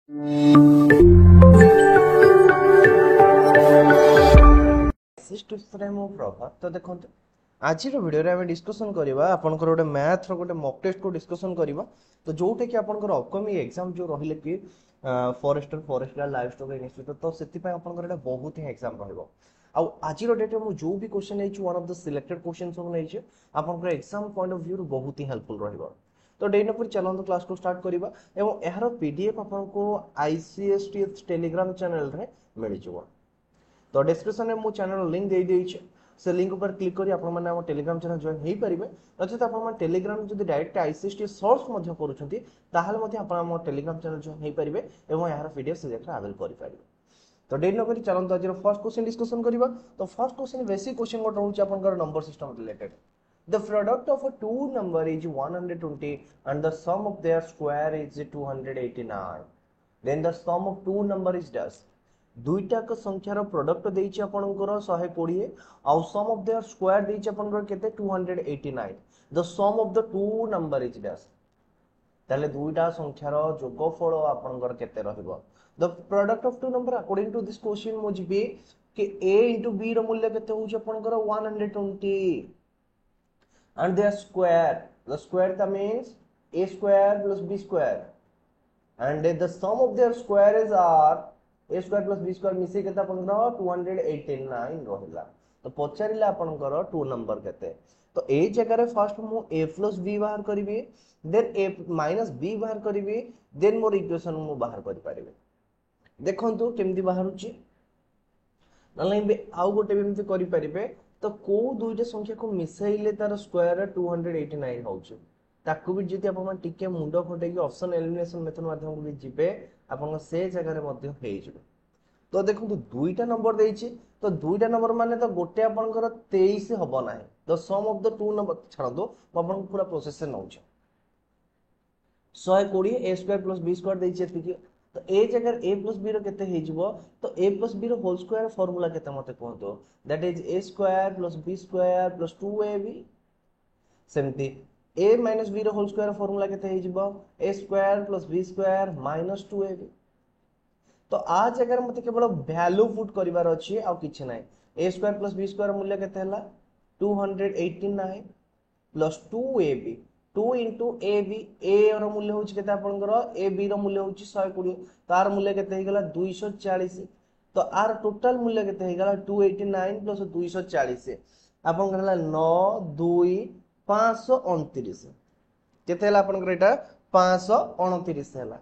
तो देखो आज वीडियो आम डिस्कसन करवा आपंकर गोटे मैथ रोटे मक टेस्ट को डिस्कसन करवा तो जोटा कि आपंकर अपकमिंग एग्जाम जो रही कि forester forester livestock institute तो से आपंकर बहुत ही एग्जाम रहा आज डेट में जो भी question one of the selected question सब नहीं आपंकर एग्जाम पॉइंट ऑफ व्यू बहुत ही हेल्पफुल रहा तो डेट पर चलते क्लास को स्टार्ट करवा एवं यार पीडीएफ आपको आईसीएसटी टेलीग्राम चैनल रे मिल जाव तो डिस्क्रिप्शन में मो चैनल लिंक दे देइछ से लिंक पर क्लिक करी आपण माने हम टेलीग्राम चैनल जॉइन हेई परिबे नचेत आपण माने टेलीग्राम जदि डायरेक्ट आईसीएसटी सर्च मध्य करूछंती ताहाले मध्य आपण हम टेलीग्राम चैनल जॉइन हेई परिबे एवं यार पीडीएफ से देखा अवेल करि परिबे तो डेट न करी चलंत आज फर्स्ट क्वेश्चन डिस्कशन करबा तो फर्स्ट क्वेश्चन बेसिक क्वेश्चन गोट रहउछ आपनकर number system related The product of a two number is 120 and the sum of their square is 289. Then the sum of two number is dash. दुईटाक संख्यार product देइछि आपनकर 120 आउ sum of their square देइछि आपनकर केते 289 the sum of the two number is dash ताले दुईटा संख्यार जोगफल आपनकर केते रहइबो the product of two number according to this question मो जिबे कि a * b रो मूल्य केते होउछि आपनकर 120 and their square the square that means a square plus b square and the sum of their square is r a square plus b square मिसी केता आपनकर 289 रहिला तो पचारिला आपनकर 2 नंबर केते तो ए जगह रे फर्स्ट मु a plus b बाहर करिवि देन a minus b बाहर करिवि देन मोर इक्वेशन मु बाहर करि परिबे देखंतु केमदी बाहरुची नले आउ गोटे बिमति करि परिबे तो को दुईटा संख्या को मिसाइले तार स्क्वायर 289 होउछ ताकू भी जति आपन टिके मुंडो फटे कि ऑप्शन एलिमिनेशन मेथड माध्यम को भी जिबे आपन से जगह रे मध्ये हेइ जबे तो देखु दुईटा नंबर देइछि तो दुईटा नंबर माने तो गोटे आपनकर 23 हबो नाही the sum of the two number छाड़ दो आपन पूरा प्रोसेस से नउछ 120 a square plus b square देइछि एतिकी तो ए जगह a plus b रो केते हे जिवो तो a plus b रो होल स्क्वायर फार्मूला केते मते कहतो that is a square plus b square plus 2ab सेमती a minus b रो होल स्क्वायर फार्मूला केते हे जिवो a square plus b square minus 2ab तो आ जगह मते केवल वैल्यू पुट करिवार अछि आ किछ नै a square plus b square मूल्य केते हला 289 plus 2ab 2 into ab a रो मूल्य होछि केते आपनकर ab रो मूल्य होछि 120 तार मूल्य केते हे गेला 240 तो आर टोटल मूल्य केते हे गेला 289 प्लस 240 आपनकर हला 9 2 529 केते हला आपनकर एटा 529 हला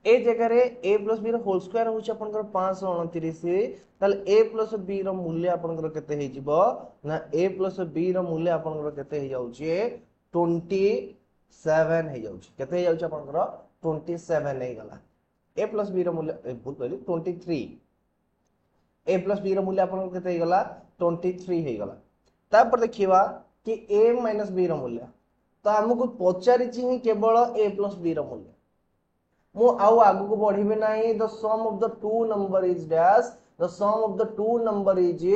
ए जगह रे a plus b रो होल स्क्वायर होछि आपनकर 529 ताले a plus b रो मूल्य आपनकर केते हे जिवो ना a plus b रो मूल्य आपनकर केते हे जाउछि 27 हे जाउछि केते हे जाउछि आपनकर 27 हे गला a plus b रो मूल्य भूल कहली 23 a plus b रो मूल्य आपनकर केते हे गला 23 हे गला तापर देखिबा कि a minus b रो मूल्य तो हमकु पचारि छि केवल a plus b रो मूल्य मु आउ आगु को बढ़िबे नाही the sum of the two number is dash the sum of the two number is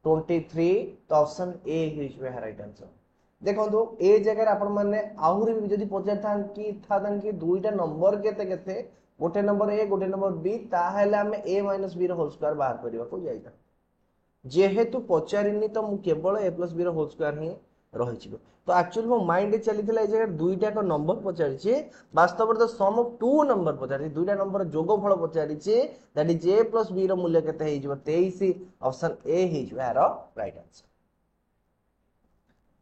23 तो option A is the right answer देखंतु ए जगह आपण माने आहुरी भी जदी पचार थान कि दुईटा नंबर केते केते गोटे नंबर ए गोटे नंबर बी ताहेले हमें a - b रो होल स्क्वायर बाहर करबा को जाइता जेहेतु पचारिनी तो मु केवल a + b रो होल स्क्वायर ही रहिछि तो एक्चुअली मो माइंड रे चलीथिला ए जगह दुईटा को नंबर पचारिछि वास्तव रे तो सम ऑफ टू नंबर पचारिछि दुईटा नंबर जोगफल पचारिछि दैट इज a + b रो मूल्य केते हे जिवो 23 ऑप्शन ए हे जिवो यारो राइट आंसर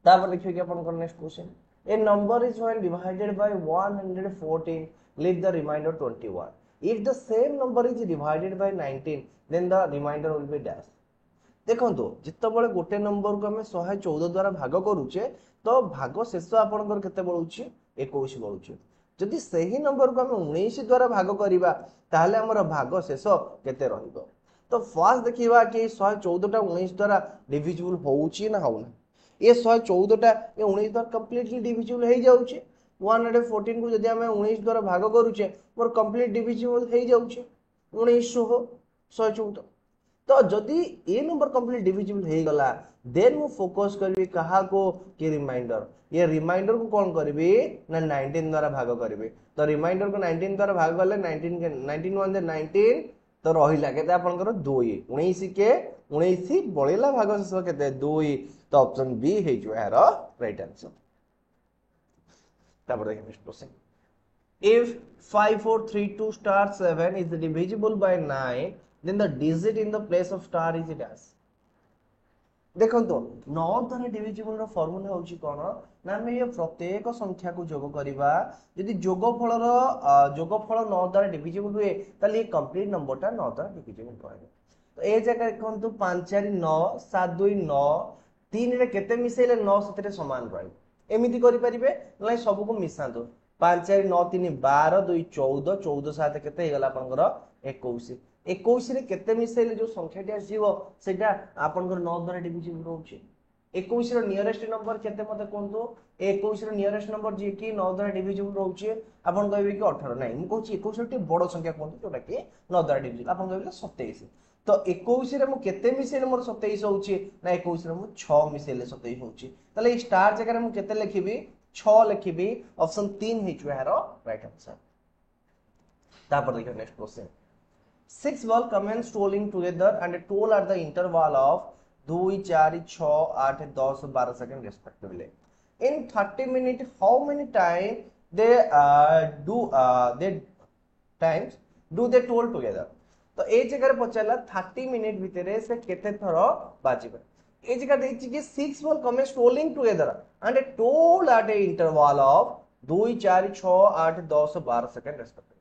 तापर देखियो कि अपन को next question a number is when divided by 114 leave the remainder 21 if the same number is divided by 19 then the remainder will be dash देखंतु जितबळे गोटे नंबर को हमें 114 द्वारा भाग करूचे तो भाग शेष आपनकर केते बळुची 21 बळुची जदि सही नंबर को हमें 19 द्वारा भाग करिबा ताहले हमर भाग शेष केते रहिबो तो फर्स्ट देखिबा कि 114 टा 19 द्वारा डिविजिबल होउची ना होउना ये 114 टा ये 19 द्वारा कंप्लीटली डिविजिबल हे जाउची 114 को जदि हमें 19 द्वारा भाग करूचे मोर कंप्लीट डिविजिबल हे जाउची 1900 114 तो जदि ए नंबर कंप्लीट डिविजिबल हो गला देन मु फोकस करबी कहा को कि रिमाइंडर ये रिमाइंडर को कौन करबी ना 19 द्वारा भाग करबी तो रिमाइंडर को 19 द्वारा भाग गले 19 के 19 1 19 तो रहिला केते आपनकर 2 19 के 19 बळेला भाग शेष केते 2 तो ऑप्शन बी हे जो यार राइट आंसर तापर देखिए next question if 5432 star 7 is divisible by 9 then the digit in the place of star is dash देखो 9 द्वारा डिविजिबल रो फार्मूला होची कोन ना हम ये प्रत्येक संख्या को जोग करबा यदि जोगफल रो जोगफल 9 द्वारा डिविजिबल हुए ताले ये कंप्लीट नंबर ता 9 द्वारा डिविजिबल होय तो ए जगह देखंतु 5 4 9 7 2 9 3 रे केते मिसेले 9 7 रे समान रहै एमिति करि परिबे नै सब को मिसांतो 5 4 9 3 12 2 14 14 7 केते हेगला आपनकर 21 21 रे केते मिसेले जो संख्याटी आसीबो सेटा आपनकर 9 द्वारा डिविजिबल रहउची 21 रो नियरेस्ट नंबर केते मते कोनतो 21 रो नियरेस्ट नंबर जे कि 9 द्वारा डिविजिबल रहउची आपन कहबे कि 18 नै मु कहूची 21 रो टी बडो संख्या कोनतो जोटा कि 9 द्वारा डिविजिबल आपन कहबे 27 तो 21 रे मु केते मिसेले मोर 27 होउची ना 21 रे मु 6 मिसेले 27 होउची तले ई स्टार जगह रे मु केते लिखिबी 6 लिखिबी ऑप्शन 3 हेचु यारो राइट आंसर तापर देखियो next question 6 ball commence rolling together and toll at the interval of 2 4 6 8 10 12 seconds respectively in 30 minutes how many time they they times do they toll together तो ए जगह रे पचाला 30 मिनिट भितरे से केते थरो बाजिबे ए जगह देछि कि 6 ball commence rolling together and toll at a interval of 2 4 6 8 10 12 second respectively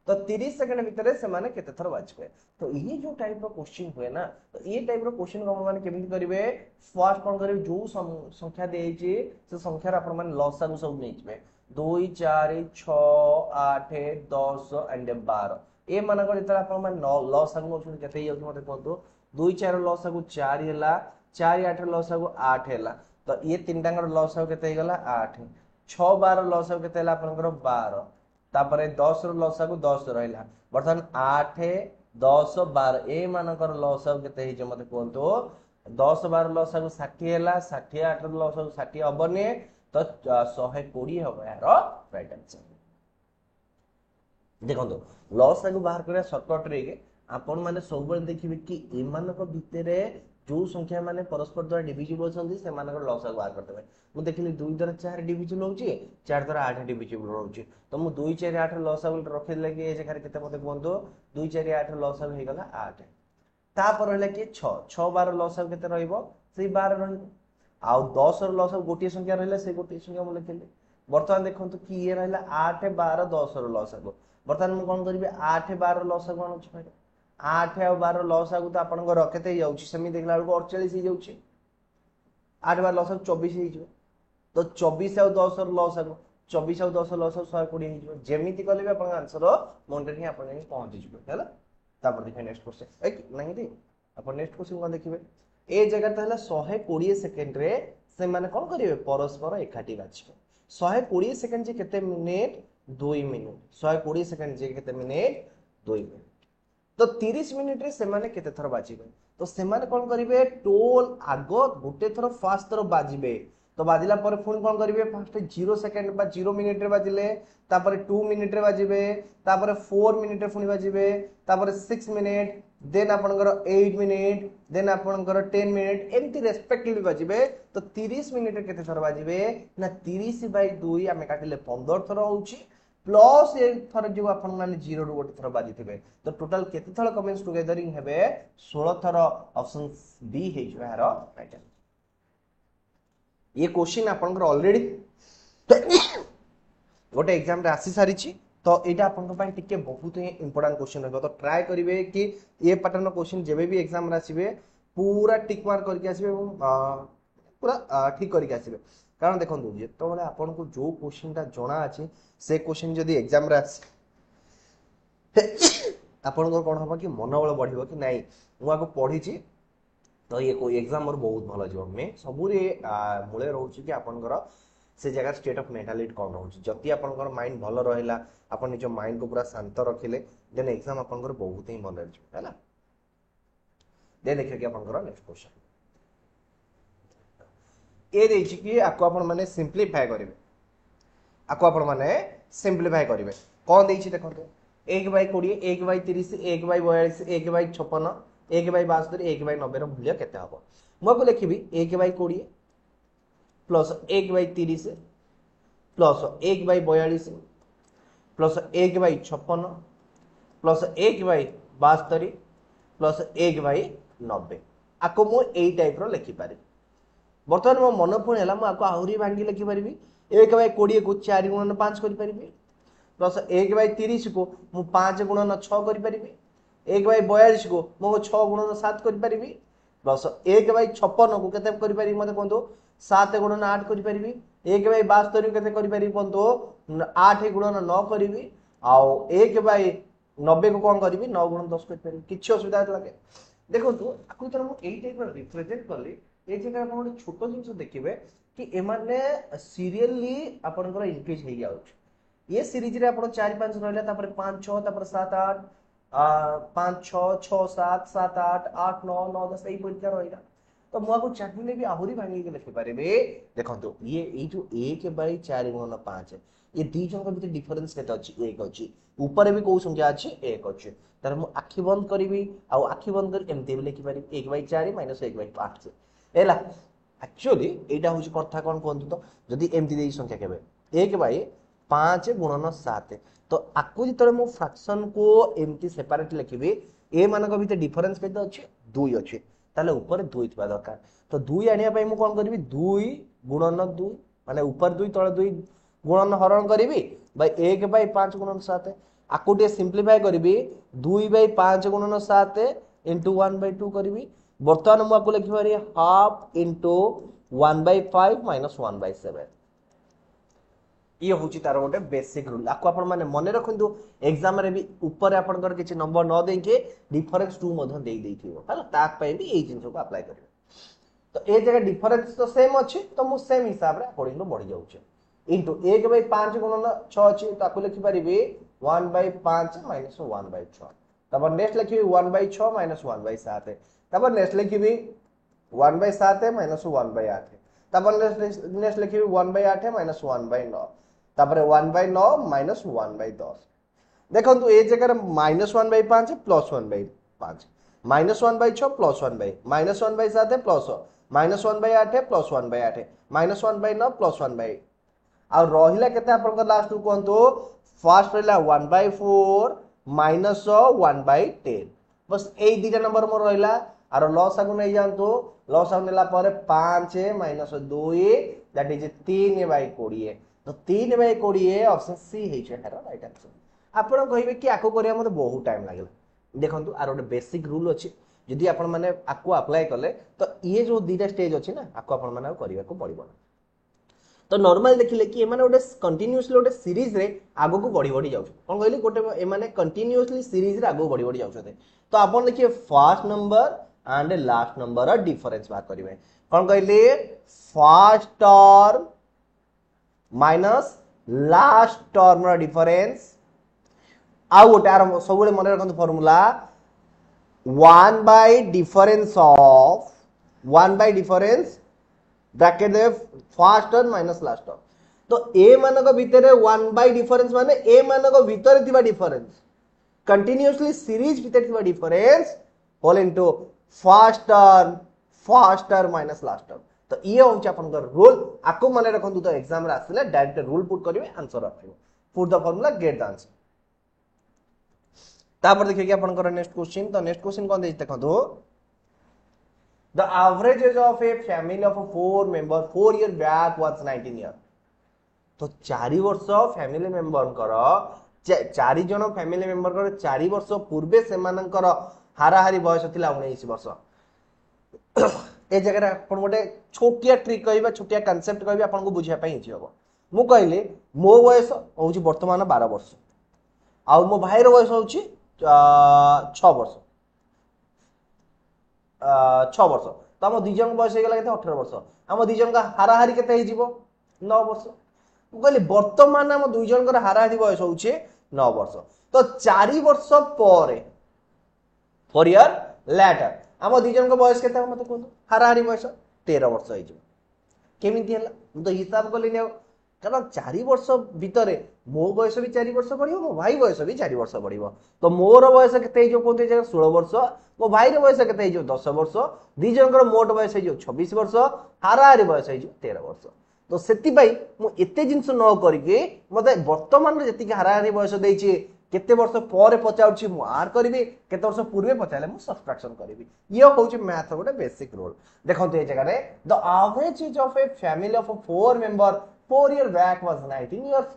तो 30 सेकंड भितर से माने केते थर बाजबे तो ये जो टाइप रो क्वेश्चन हुए ना तो ये टाइप रो क्वेश्चन को माने केमिति करिवे फर्स्ट कोन करिवे जो संख्या देछि से संख्या रा अपन माने लसा को सब नेइछबे 2 4 6 8 10 एंड 12 ए माने को जेतरा अपन माने लसा को नोछन केते ही मते कोंतो 2 4 लसा को 4 हैला 4 8 लसा को 8 हैला तो ये तीन टांगर लसा केते ही गला 8 6 12 लसा केते हैला अपन 12 तापरे 10 रो लसा को 10 रहला बर्तन 8 10 12 ए मानकर लसा केते हे जे मते कोंतो 10 12 लसा को 60 हैला 60 8 रो लसा को 60 हबने तो 120 हबो यार राइट आंसर देखंतो लसा को बाहर करे शॉर्टकट रे आपण माने सब बेले देखिबे कि ए मानक भितरे जो संख्या माने परस्पर द्वारा डिविजिबल होछंदी से मानकर लसा को बाहर करदेबे मु देखिली 2 द्वारा 4 डिविजिबल होउची 4 द्वारा 8 डिविजिबल होउची तो मु 2 4 8 लसा को रखे लगे ए जगह केते मते कोंतो 2 4 8 लसा हो गला 8 ता पर रहले कि 6 6 12 लसा केते रहइबो सेही 12 रहइबो आ 10 रो लसा गोटी संख्या रहले से गोटी संख्या मु लिखिले वर्तमान देखंतु कि ये रहला 8 12 10 रो लसा को वर्तमान मु कोन करबे 8 12 लसा को अनुच पाइबे 8 और 12 लसा को तो आपन को रखते ही जाउची सेमी देखला को 48 ही जाउची 8 12 लसा 24 ही जो तो 24 और 10 और लसा को 24 और 10 लसा 120 ही जो जेमिति करले आपन आंसर मन रे आपन नहीं पहुंच जिबे हैला तापर देखै नेक्स्ट क्वेश्चन एक नहीं दे आपन नेक्स्ट क्वेश्चन को देखिबे ए जगह त हला 120 सेकंड रे से माने कोन करिवे परस्पर एकाठी बाछबे 120 सेकंड जे केते मिनिट 2 मिनिट 120 सेकंड जे केते मिनिट 2 मिनिट तो 30 मिनिट रे से माने केते थर बाजिबे तो से माने कोन करिवे टोल आगो गुटे थर फास्ट थर बाजिबे तो बाजिला पर फोन कोन करिवे फास्ट 0 सेकंड बा 0 मिनिट रे बाजिले तापर 2 मिनिट रे बाजिबे तापर 4 मिनिट रे फोन बाजिबे तापर 6 मिनिट देन आपनकर 8 मिनिट देन आपनकर 10 मिनिट एमती रेस्पेक्टिवली बाजिबे तो 30 मिनिट रे केते थर बाजिबे ना 30/2 आमे काटिले 15 थर होउची प्लस ए थर जो आपन माने 0 रो गोटे थर बाजी थिबे तो टोटल केते थर कमेंट्स टुगेदरिंग हेबे 16 थर ऑप्शन बी हे जो यार राइट ये क्वेश्चन आपन ऑलरेडी गोटे एग्जाम रे आसी सारी छी तो एटा आपन पय टिके बहुत ही इंपोर्टेंट क्वेश्चन रहबो तो ट्राई करिवे कि ये पैटर्न क्वेश्चन जेबे भी एग्जाम रे आसीबे पूरा टिक मार्क करके आसीबे पूरा ठीक करके आसीबे कारण देखंतु जेतो बेले आपन को जो क्वेश्चन ता जणा अछि से क्वेश्चन जदी एग्जाम रे आसी आपन को कोन हबो कि मनोबल बढ़िबो कि नाही मुआ को पढी छी तो ये कोई एग्जाम मोर बहुत भलो जीव में सबुरे मूले रहउची कि आपनकर से जगह स्टेट ऑफ मेंटालिटी कोन रहउची जति आपनकर माइंड भलो रहिला आपन निज माइंड को पूरा शांत रखिले देन एग्जाम आपनकर बहुत ही मन रहउची हैला दे देखिए कि आपनकर नेक्स्ट क्वेश्चन ए देछि कि आको आपण माने सिंपलीफाई करिवे आको आपण माने सिंपलीफाई करिवे कोन देछि देखंतु 1 by 20 1 by 30 1 by 42 1 by 56 1 by 72 1 by 90 रो मूल्य केते हबो म को लिखिबी 1 by 20 plus 1 by 30 plus 1 by 42 plus 1 by 56 plus 1 by 72 plus 1 by 90 आको मो एई टाइप रो लिखि पारि बर्तमान मो मन पुणी है मुझे आहरी भांगी लिखिपारि 1 बाय 20 को 4 गुणन 5 करि प्लस 1 बाय 30 को मु 5 गुणन 6 करि 1 बाय 42 को मु 6 गुणन 7 करि प्लस 1 बाय 56 को केते करि मते कोंतो 7 गुणन 8 करि 1 बाय 72 केते करि कोंतो 8 गुणन 9 करि आउ 1 बाय 90 को कोन करि 9 गुणन 10 करि किछि असुविधा लागे देखंतु आकु तर मु एई टाइप रिप्रेजेंट करली ए जगह आप गोटे छोट जिन देखिए कि एमाने सीरियली आपनकर इंक्रीज हो जाउछ ये सीरीज रे आपण 4 5 रहले तापर 5 6 तापर 7 8 5 6 6 7 7 8 8 9 9 10 एई परीक्षा रहिला तो मु आको चाहले भी आहुरी भांगी के लिखि पारेबे देखंतु ये ए जो 1 बाय 4 गुणन 5 ये दी जन के डिफरेंस केते अछि 1 अछि ऊपर भी को संख्या अछि 1 अछि तार मु आखि बंद करबी आ आखि बंद कर एमते भी लिखि पारि 1 बाय 4 माइनस 1 बाय 5 एला एक्चुअली एटा होची कथा कोन कोंतु तो जदी एमती देई संख्या केबे 1 बाय 5 गुणन 7 तो आकु जतरे मु फ्रैक्शन को एमती सेपरेट लिखिबे ए मानक भीतर डिफरेंस केते अछि 2 अछि ताले ऊपर 2 थिबा दरकार तो 2 आनिया पई मु कोन करबी 2 गुणन 2 माने ऊपर 2 तळे 2 गुणन हरण करबी बाय 1 बाय 5 गुणन 7 आकु टे सिंपलीफाई करबी 2 बाय 5 गुणन 7 इनटू 1 बाय 2 करबी बर्तमान मु आपको लिखि पारि half into 1 by 5 minus 1 by 7 ये होची तार गोटे बेसिक रूल आपको आपण माने मने रखंतु एग्जाम रे भी ऊपर आपनकर किछि नंबर न देके डिफरेंस 2 मधन देई देथिबो हला ताक पय भी एई जिंस को अप्लाई करिवे तो ए जगह डिफरेंस तो सेम अछि तो मु सेम हिसाब रे अकॉर्डिंग टू बढ़ी जाउछ इनटू 1 बाय 5 गुणन 6 अछि ताको लिखि परिबे 1 बाय 5 माइनस 1 बाय 6 तब नेक्स्ट लिखिबे 1 बाय 6 माइनस 1 बाय 7 तब नेक्स्ट लिखिबी 1 बाय 7 माइनस 1 बाय 8 तब नेक्स्ट लिखिबी 1 बाय 8 माइनस 1 बाय 9 तब 1 बाय 9 माइनस 1 बाय 10 देखंतु ए जगह minus 1 by 5 plus 1 by 5 minus 1 by 6 plus 1 by minus 1 by 7 plus minus 1 by 8 plus 1 by 8 minus 1 by 9 plus 1 by आ रहिला केते आपन लास्ट को कोंतो फर्स्ट रहिला 1 बाय 4 माइनस 1 बाय 10 बस ए दीटा नंबर मोर रहिला आरो लॉस आगु नै जानतो लॉस आगु नेला पर 5 माइनस 2 दैट इज 3 बाय 20 तो 3 बाय 20 ऑप्शन सी हे छै हेरो राइट आंसर आपण कहिबे कि आको करिया मते बहुत टाइम लागला देखंतु आरो ଗୋଟେ बेसिक रूल अछि जदी आपण माने आको अप्लाई करले तो ये जो दीटा स्टेज अछि ना आको आपण माने करिया को पड़िबो तो नॉर्मल देखिले कि एमाने गोटे कंटीन्यूअसली गोटे सीरीज रे आगो को बढ़ी बढ़ी जाउछ कोन कहली गोटे एमाने कंटीन्यूअसली सीरीज रे आगो बढ़ी बढ़ी जाउछ तो आपण देखिए first number and last number रा डिफरेंस बात करिवे कोन कहली first term minus last term रा डिफरेंस आ गोटे आर सबले मन रखंतु formula 1 by difference of 1 by difference bracket दे first term minus last term तो ए मानक भितरे 1 बाय डिफरेंस माने ए मानक भितरे थिबा डिफरेंस कंटीन्यूअसली सीरीज भितरे थिबा difference whole into first term minus last term तो ये होची आपनकर रूल आको माने रखंतु तो एग्जाम रे आसिले डायरेक्ट रूल पुट करिवे आंसर आथिबो put the formula get the answer तापर देखिए कि आपनकर नेक्स्ट क्वेश्चन तो नेक्स्ट क्वेश्चन कोन देछ देखंतु the average age of a family of 4 member 4 year back was 19 year तो 4 वर्ष फैमिली मेंबर कर 4 जन फैमिली मेंबर कर 4 वर्ष पूर्वे से मानकर हाराहारी बयस थिला 19 वर्ष ए जगह आपण गोटे छोटिया ट्रिक कहबा छोटिया कांसेप्ट कहबा आपण को बुझिया पई हि हबो मु कहली मो बयस होउची वर्तमान 12 वर्ष आ मो भाई रो बयस होउची 6 वर्ष 6 वर्ष तो हम दुई जन बयस होगा 18 वर्ष आम दुई जन का हाराहारी केते 9 वर्ष कहली वर्तमान आम दुई जन हाराहारी बयस होउचे 9 वर्ष तो 4 वर्ष पर 4 ईयर लेटर आम दुई जन बयस के मत कहूँ हाराहारी बयस 13 वर्ष हो केमी है तो हिसाब कली कारण 4 वर्ष भितर मो बयस भी 4 वर्ष बढ़ मो भाई बयस भी 4 वर्ष बढ़ तो मोर बयस के 16 वर्ष मो भाई बयस के 10 वर्ष दी जन मोट बयस 26 वर्ष हाराहारी बयस 13 वर्ष तो से जिनस न करके मत बर्तमान जी हाराहारी बयस देती केते वर्ष पर पचाउछि मु आर करबी केते वर्ष पूर्वे पचाले मु सब्ट्रैक्शन करबी ये होछि मैथ गोटे बेसिक रूल देखंतु ए जगह रे the average age of a family of 4 member 4 year back was 19 years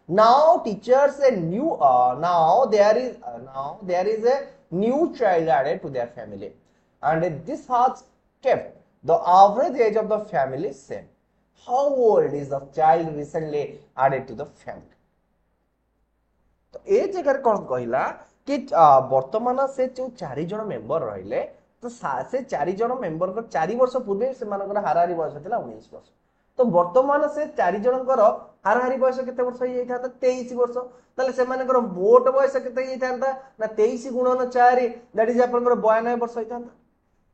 now teachers a new now there is a new child added to their family and this has kept the average age of the family same how old is the child recently added to the family तो ए जगह कौन कहला कि वर्तमान से जो 4 जन मेंबर रहिले तो से 4 जन मेंबर को 4 वर्ष पूर्व से मानकर हाराहारी बयस थिला 19 वर्ष तो वर्तमान से 4 जनकर हाराहारी बयस केते वर्ष होई था 23 वर्ष ताले से मानकर मोट बयस केते होई था ना 23 गुणन 4 दैट इज आपनकर 92 वर्ष होई था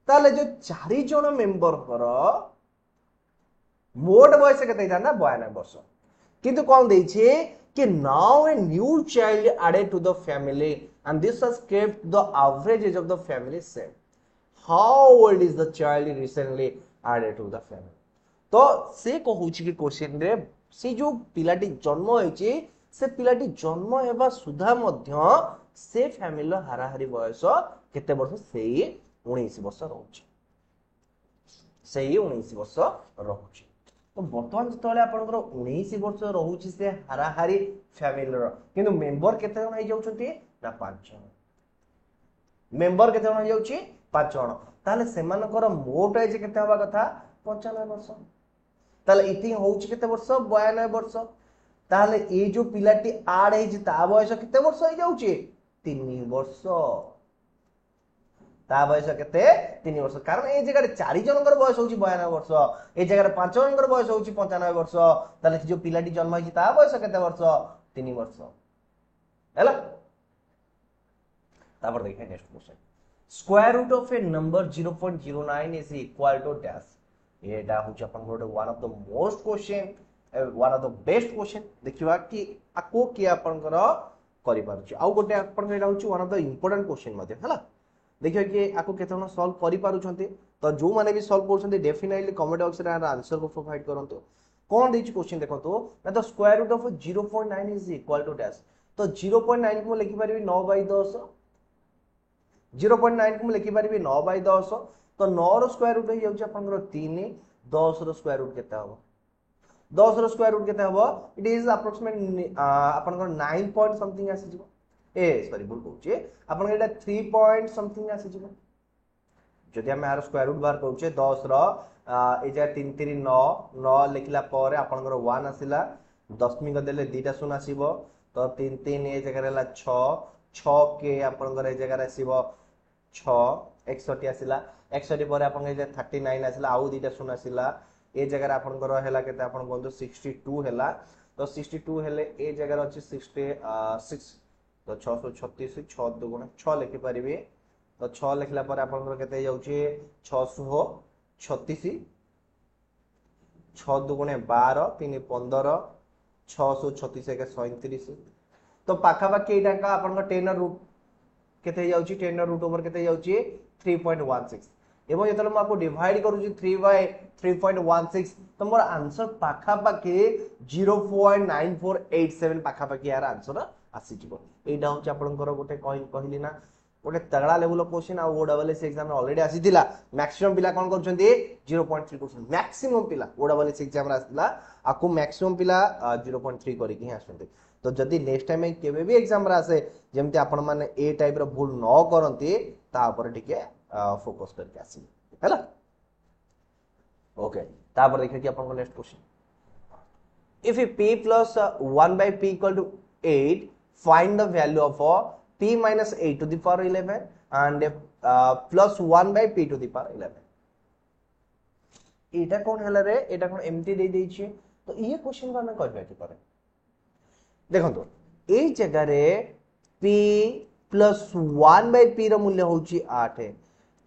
ताले जो 4 जन मेंबर कर मोट बयस केते होई था 92 वर्ष किंतु कौन देछे कि now a new child added to the family and this has kept the average age of the family same how old is the child recently added to the family तो से कहूची कि क्वेश्चन रे से जो पिलाटी जन्म होइची से पिलाटी जन्म हेबा सुधा मध्य से फैमिली हाराहारी बयस केते वर्ष सेही 19 वर्ष रहउची सेही 19 वर्ष रहउची तो बर्तमान जो आपनकर 19 वर्ष रहउची से हाराहारी फैमिली रो किंतु मेंबर केते जन होई जाउछंती ना 5 जन मेंबर केते जन होई जाउची 5 जन ताले सेमानकर मोट एज केते होबा कथा 95 वर्ष ताले इति होउची केते वर्ष 92 वर्ष ताले ए जो पिलाटी आड हेजी ता बयस केते वर्ष होई जाउची 3 वर्ष ता बयस केते 3 वर्ष कारण ए जगह 4 जनकर बयस होउची 92 वर्ष ए जगह 5 जनकर बयस होउची 95 वर्ष ताले जो पिलाटी जन्म हेजी ता बयस केते वर्ष 3 वर्ष हैला तापर देखिए next question square root of a number 0.09 is equal to dash एटा होची अपन गोटे one of the most question one of the best question देखिबा कि आको कि अपन करि पारुची आ गोटे अपन एटा होची one of the important question मध्ये हला देखियो कि आको केतन सॉल्व करि पारुछंती तो जो माने भी सॉल्व करछंती डेफिनेटली कमेंट बॉक्स रे आंसर को प्रोवाइड करंतु कोन देछि क्वेश्चन देखंतु ना the square root of 0.9 is equal to dash तो 0.9 को लिखि परिबी 9/10 0.9 को लिखि परिबी 9/10 तो 9 रो स्क्वायर रूट हो जाउछ आपनकर 3 10 रो स्क्वायर रूट केते हबो 10 रो स्क्वायर रूट केते हबो इट इज अप्रोक्सीमेट आपनकर 9 पॉइंट समथिंग आसी जिवो ए सॉरी भूल कहूचे आपनकर एटा 3 पॉइंट समथिंग आसी जिवो जदि हम यार स्क्वायर रूट बार कहूचे 10 रो ए जा 3 3 9 9 लिखला पर आपनकर 1 आसीला 10 मिंग देले दीटा शून्य आसीबो तो 3 3 ए जगह रहला 6 6 के आपनकर ए जगह आसीबो 6 61 आसीला 61 पर आपन जे 39 आसीला आउ दीटा शून्य आसीला ए जगह आपनकर हैला केते आपन कोन 62 हैला तो 62 हेले ए जगह अछि 66 तो 636 6 दुगुण 6 लिखि परिबे तो 6 लिखला पर आपनकर केते जाउची 636 6 दुगुणे 12 3 15 636 के 37 तो पाखा पाखी एटा का आपनकर 10 रूट केते जाउची 10 रूट ओवर केते जाउची 3.16 एवं जेतले म आपको डिवाइड करूची 3 बाय 3.16 तो मोर आंसर पाखा पाखी 0.9487 पाखा पाखी यार आंसर आसी जिवो एटा होची आपनकर गोटे कहली ना गोटे तगड़ा लेवल क्वेश्चन आ ओ डबल एस एग्जाम रे ऑलरेडी आसी दिला मैक्सिमम पिला कोन करछंती 0.3% मैक्सिमम पिला ओ डबल एस एग्जाम रे आसीला आकु मैक्सिमम पिला 0.3 करी कि आछंती तो जदि नेक्स्ट टाइम केबे भी एग्जाम रे आसे जेमति आपण माने ए टाइप रो भूल न करंती ता ऊपर टिके फोकस करके आसी हैला ओके ता पर देखिए कि अपन को next question if p plus 1 by p equal to 8 find the value of p minus 8 to the power 11 and plus 1 by p to the power 11 एटा कोन हला रे एटा कोन एमटी दे देई छी तो ये क्वेश्चन को हम करबे कि करे देखो तो ए जगह रे p plus 1 by p रो मूल्य होची 8 है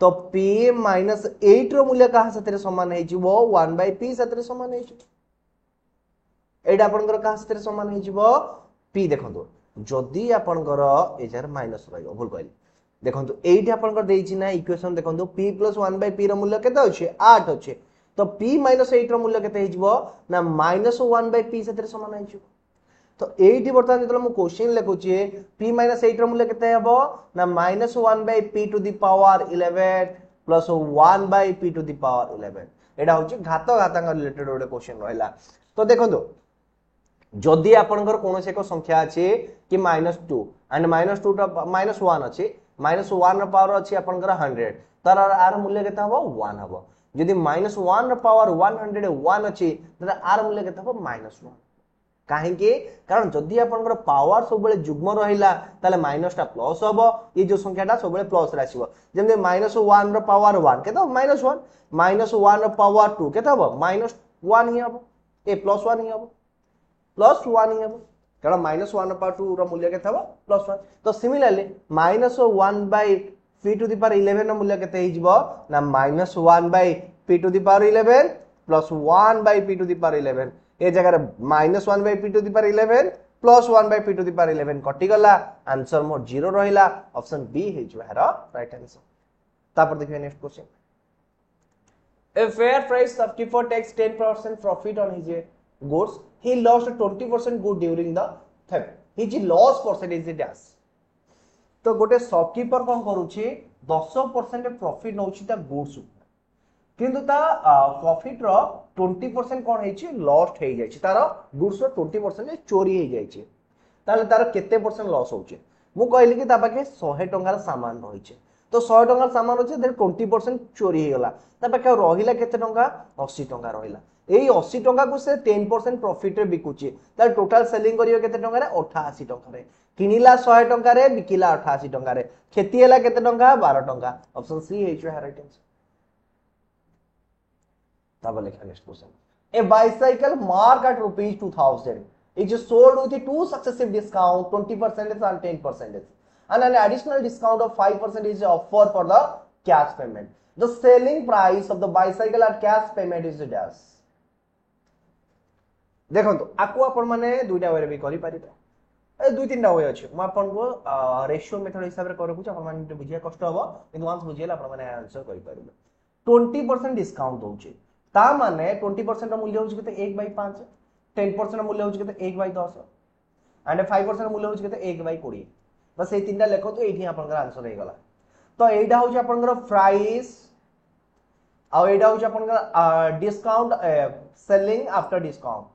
तो p माइनस 8 रो मूल्य कहा सतरे समान है जीवो 1 by p सतरे समान है जीवो एडा आपनकर कहा सतरे समान है जीवो p देखंतो जदी आपनकर ए जार माइनस रहइबो भूल कहली देखंतो एठी आपनकर देइछि ना इक्वेशन देखंतो p + 1 by p रो मूल्य केते अछि 8 अछि तो p - 8 रो मूल्य केते हिजबो ना -1 by p सतरे समान है जीवो तो एठी बर्तमान जेतले मु क्वेश्चन लेखुची p - 8 रो मूल्य केते हबो ना -1 by p to the power 11 plus 1 by p to the power 11 एडा होची घात घातांग रिलेटेड ओडे क्वेश्चन रहला तो देखंतो जदि आपनकर कोनोसे एक संख्या अछि कि -2 एंड -2 -1 अछि -1 रो पावर अछि आपनकर 100 तर आर मूल्य केते हबो 1 हबो जदि -1 रो पावर 101 अछि तर आर मूल्य केते हबो -1 काहे के कारण जदि आपनकर पावर सब बेले जुग्म रहिला ताले माइनस टा प्लस हबो ये जो संख्याटा सब बेले प्लस रासिबो जेमे -1 रो पावर 1 केते -1 -1 रो पावर 2 केते हबो -1 ही हबो ए +1 ही हबो +1 ही हबो कारण -1 रो पावर 2 रो मूल्य केते हबो +1 तो similarly -1 by p to the power 11 रो मूल्य केते हिजबो ना -1 by p to the power 11 +1 by p to the power 11 ए जगह -1 by p to the power 11 +1 by p to the power 11 कटि गला आंसर मोर 0 रहिला ऑप्शन बी हे जो है राइट आंसर तापर देखिए next question A fair price shopkeeper takes 10% profit on his goods. He lost 20% good during the theft. His loss percentage is dash. तो गोटे शॉपकीपर कोन करूची 10% प्रॉफिट नउची ता गुड्स किंतु ता प्रॉफिट रो 20% कोन हेची लॉस्ट हे जायछि तार गुड्स रो 20% चोरी हे जायछि ताले तार केते परसेंट लॉस होची मु कहली कि ता पाके 100 टंकार सामान रहिछि तो 100 टंकार सामान अछि देन 20% चोरी हे गला ता पाके रहिला केते टंका 80 टंका रहिला एई 80 टंका को से 10% प्रॉफिट रे बिकुची ता टोटल सेलिंग करियो केते टंका रे 88 टंका रे किनिला 100 टंका रे बिकिला 88 टंका रे खेती हैला केते टंका 12 टंका ऑप्शन सी हे जो राइट आंसर तब लिखा next question a bicycle mark at ₹2000 is sold with two successive discount 20% and 10% and an additional discount of 5% is offered for the cash payment the selling price of the bicycle at cash payment is dash देखंतु आकु आपण माने दुईटा वे भी करि परिबे ए दुई तीनटा वे अछि म आपण को रेशियो मेथड हिसाब रे करबु आपण माने बुझिया कष्ट हबो किंतु वंस बुझियला आपण माने आंसर करि परिबे 20% डिस्काउंट होउची ता माने 20% रो मूल्य होउची केते 1/5 10% रो मूल्य होउची केते 1/10 एंड 5% रो मूल्य होउची केते 1/20 बस ए तीनटा लेखो तो एठी आपण का आंसर हे गला तो एटा होउची आपण को प्राइस आ एटा होउची आपण का discount selling after discount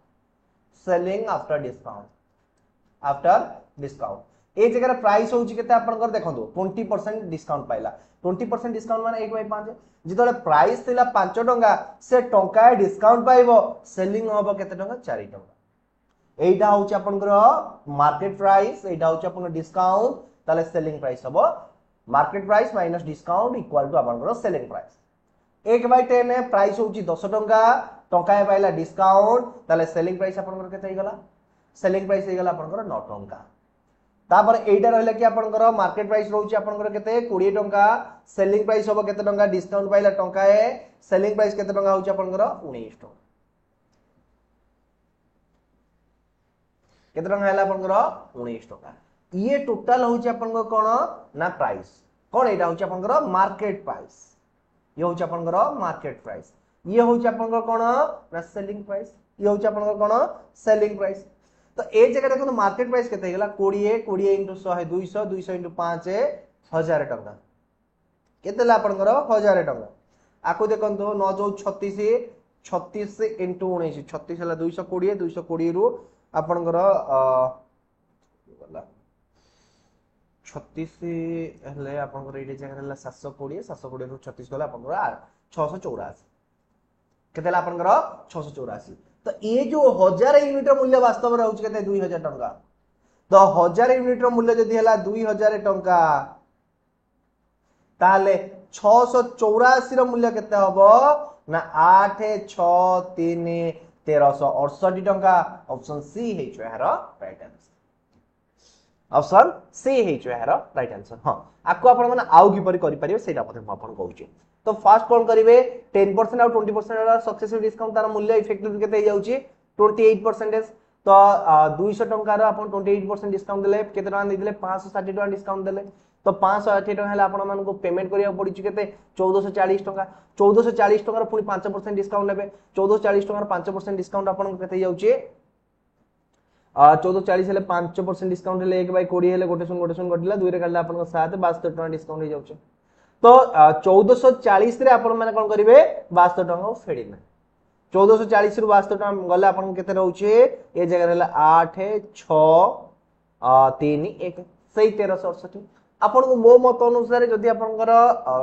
after discount ए जगह प्राइस होउची केते आपण कर देखंतु 20% डिस्काउंट पाइला 20% डिस्काउंट माने 1/5 जितले प्राइस थिला 5 टंका से टंका डिस्काउंट पाइबो सेलिंग होबो केते टंका 4 टंका एटा होउची आपण कर मार्केट प्राइस एटा होउची आपण डिस्काउंट ताले सेलिंग प्राइस होबो market price minus discount equal to आपण कर सेलिंग प्राइस 1/10 है प्राइस होउची 10 टंका टंका पाइला डिस्काउंट ताले सेलिंग प्राइस आपण कर केते हे गला सेलिंग प्राइस हे गला आपण कर 9 टंका तापर एटा रहले कि आपनकर मार्केट प्राइस रहउची आपनकर केते 20 टंका सेलिंग प्राइस होबो केते टंका डिस्काउंट पाइला टंका ए सेलिंग प्राइस केते टंका होउची आपनकर 19 टंका केते टंका हैला आपनकर 19 टंका ये टोटल होउची आपनकर कोन ना प्राइस कोन एटा होउची आपनकर मार्केट प्राइस ये होउची आपनकर मार्केट प्राइस ये होउची आपनकर कोन ना सेलिंग प्राइस ये होउची आपनकर कोन सेलिंग प्राइस तो ए जगह देखो मार्केट प्राइस केते गेला 20 20 * 100 200 200 * 5 1000 टंका केते ला आपनकर 1000 टंका आको देखंतो 9 जो 36 36 * 19 36 हला 220 220 रु आपनकर गला 36 हले आपनकर एटे जगह हला 720 720 रु 36 गला आपनकर 684 केते ला आपनकर 684 तो ये जो 1000 यूनिट मूल्य वास्तव में रहउछ केते 2000 टंका तो 1000 यूनिट मूल्य जदी हला 2000 टंका ताले 684 रो मूल्य केते हबो ना 8 6 3 1368 टंका ऑप्शन सी हे जो है राइट आंसर ऑप्शन सी हेचो यार राइट आंसर हां आको आपण माने आउ की परि करि परिबे सेटा मध्ये म आपण कहूची तो फर्स्ट कोन करिवे 10% और 20% वाला सक्सेसिव डिस्काउंट तार मूल्य इफेक्टिव केते जाउची 28% तो 200 टंकार आपण 28% डिस्काउंट देले केते टका देले 560 टका डिस्काउंट देले तो 560 टका हला आपण मान को पेमेंट करिया पड़िची केते 1440 टका 1440 टका पुनी 5% डिस्काउंट लेबे 1440 टका 5% डिस्काउंट आपण केते जाउची 1440 हेले 5% डिस्काउंट हेले 1/20 हेले गोटे सुन गटिला 2 रे काढले आपण 7 72 टका डिस्काउंट हे जाउची तो 1440 रे आपण माने कोन करिवे 72 टका फेडिना 1440 रु 72 टका गले आपण केते रहउचे ए जगह हेला 8 6 3 1 सही 1368 आपण को मो मत अनुसार जदी आपनकर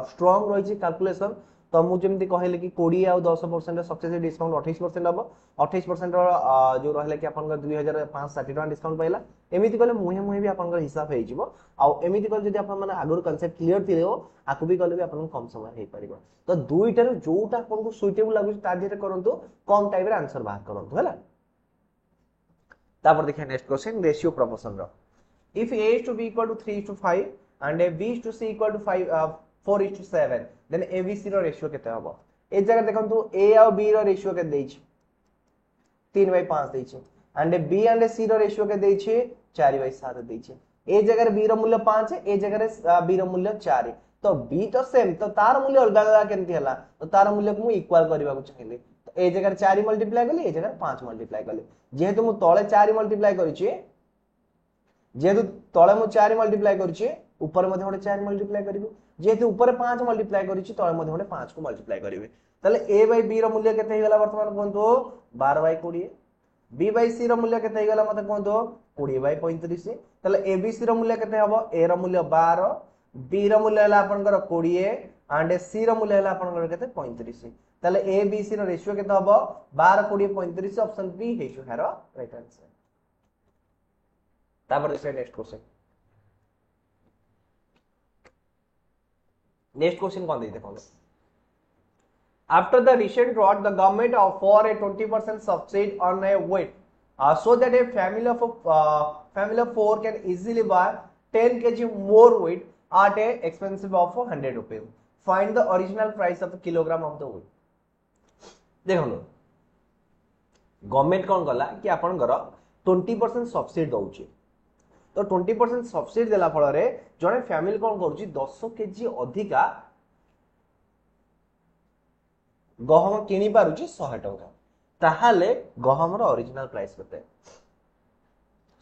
स्ट्रांग रहिछि कैलकुलेशन तो मु जेमति कहले कि 20 और 10% सक्सेसिव डिस्काउंट 28% हबो 28% जो रहले कि आपनकर 2560 टका डिस्काउंट पाइला एमिति कहले मुहे भी आपनकर हिसाब हे जिवो आ एमिति कहले जदी आपन माने आगुर कांसेप्ट क्लियर थिले आकु भी कहले भी आपन कम समय हे परिबो तो दुईटा रो जोटा आपन को सुइटेबल लागु ता धीरे करंतु कम टाइम रे आंसर बाहर करंतु हला तापर देखिए नेक्स्ट क्वेश्चन रेशियो प्रोपोर्शन रो if a is to b equal to 3 is to 5 and a b is to c equal to 4 is to 7 then abc रो रेशियो केते हबो ए जगह देखंतु a और b रो रेशियो के देछि 3/5 देछि and b and c रो रेशियो के देछि 4/7 देछि ए जगह b रो मूल्य 5 है ए जगह b रो मूल्य 4 है तो b तो सेम तो तार मूल्य अलग अलग केनती हला तो तार मूल्य को मु इक्वल करबा को चाहिए तो ए जगह 4 मल्टीप्लाई करली ए जगह 5 मल्टीप्लाई करली जेहेतु मु तळे 4 मल्टीप्लाई करिछि जेहेतु तळे मु 4 मल्टीप्लाई करिछि ऊपर मध्ये होडे 4 मल्टीप्लाई करिवो जेहेतु ऊपर 5 मल्टीप्लाई करिछि तळे मध्ये होडे 5 को मल्टीप्लाई करिवे तले a बाय b रो मूल्य केते हे गेला वर्तमान कोंतो 12/20 b बाय c रो मूल्य केते हे गेला मते कोंतो 20/35 तले abc रो मूल्य केते हबो a रो मूल्य 12 b रो मूल्य हला आपनकर 20 एंड c रो मूल्य हला आपनकर केते 35 तले a b c रो रेशियो केते हबो 12 20 35 ऑप्शन बी हेजो हेरो राइट आंसर तापर देखिए नेक्स्ट क्वेश्चन कौन दे देखो after the recent drought the government of for a 20% subsidy on a weight so that a family of 4 can easily buy 10 kg more weight at a expensive of 100 rupees find the original price of a kilogram of the weight देखो government कौन कला कि आपनकर 20% subsidy दउची तो 20% subsidy देला फल रे जने फैमिली कोन करूची 10 केजी अधिका गहम किनी पारुची 100 टंका ताहाले गहम रो ओरिजिनल प्राइस कते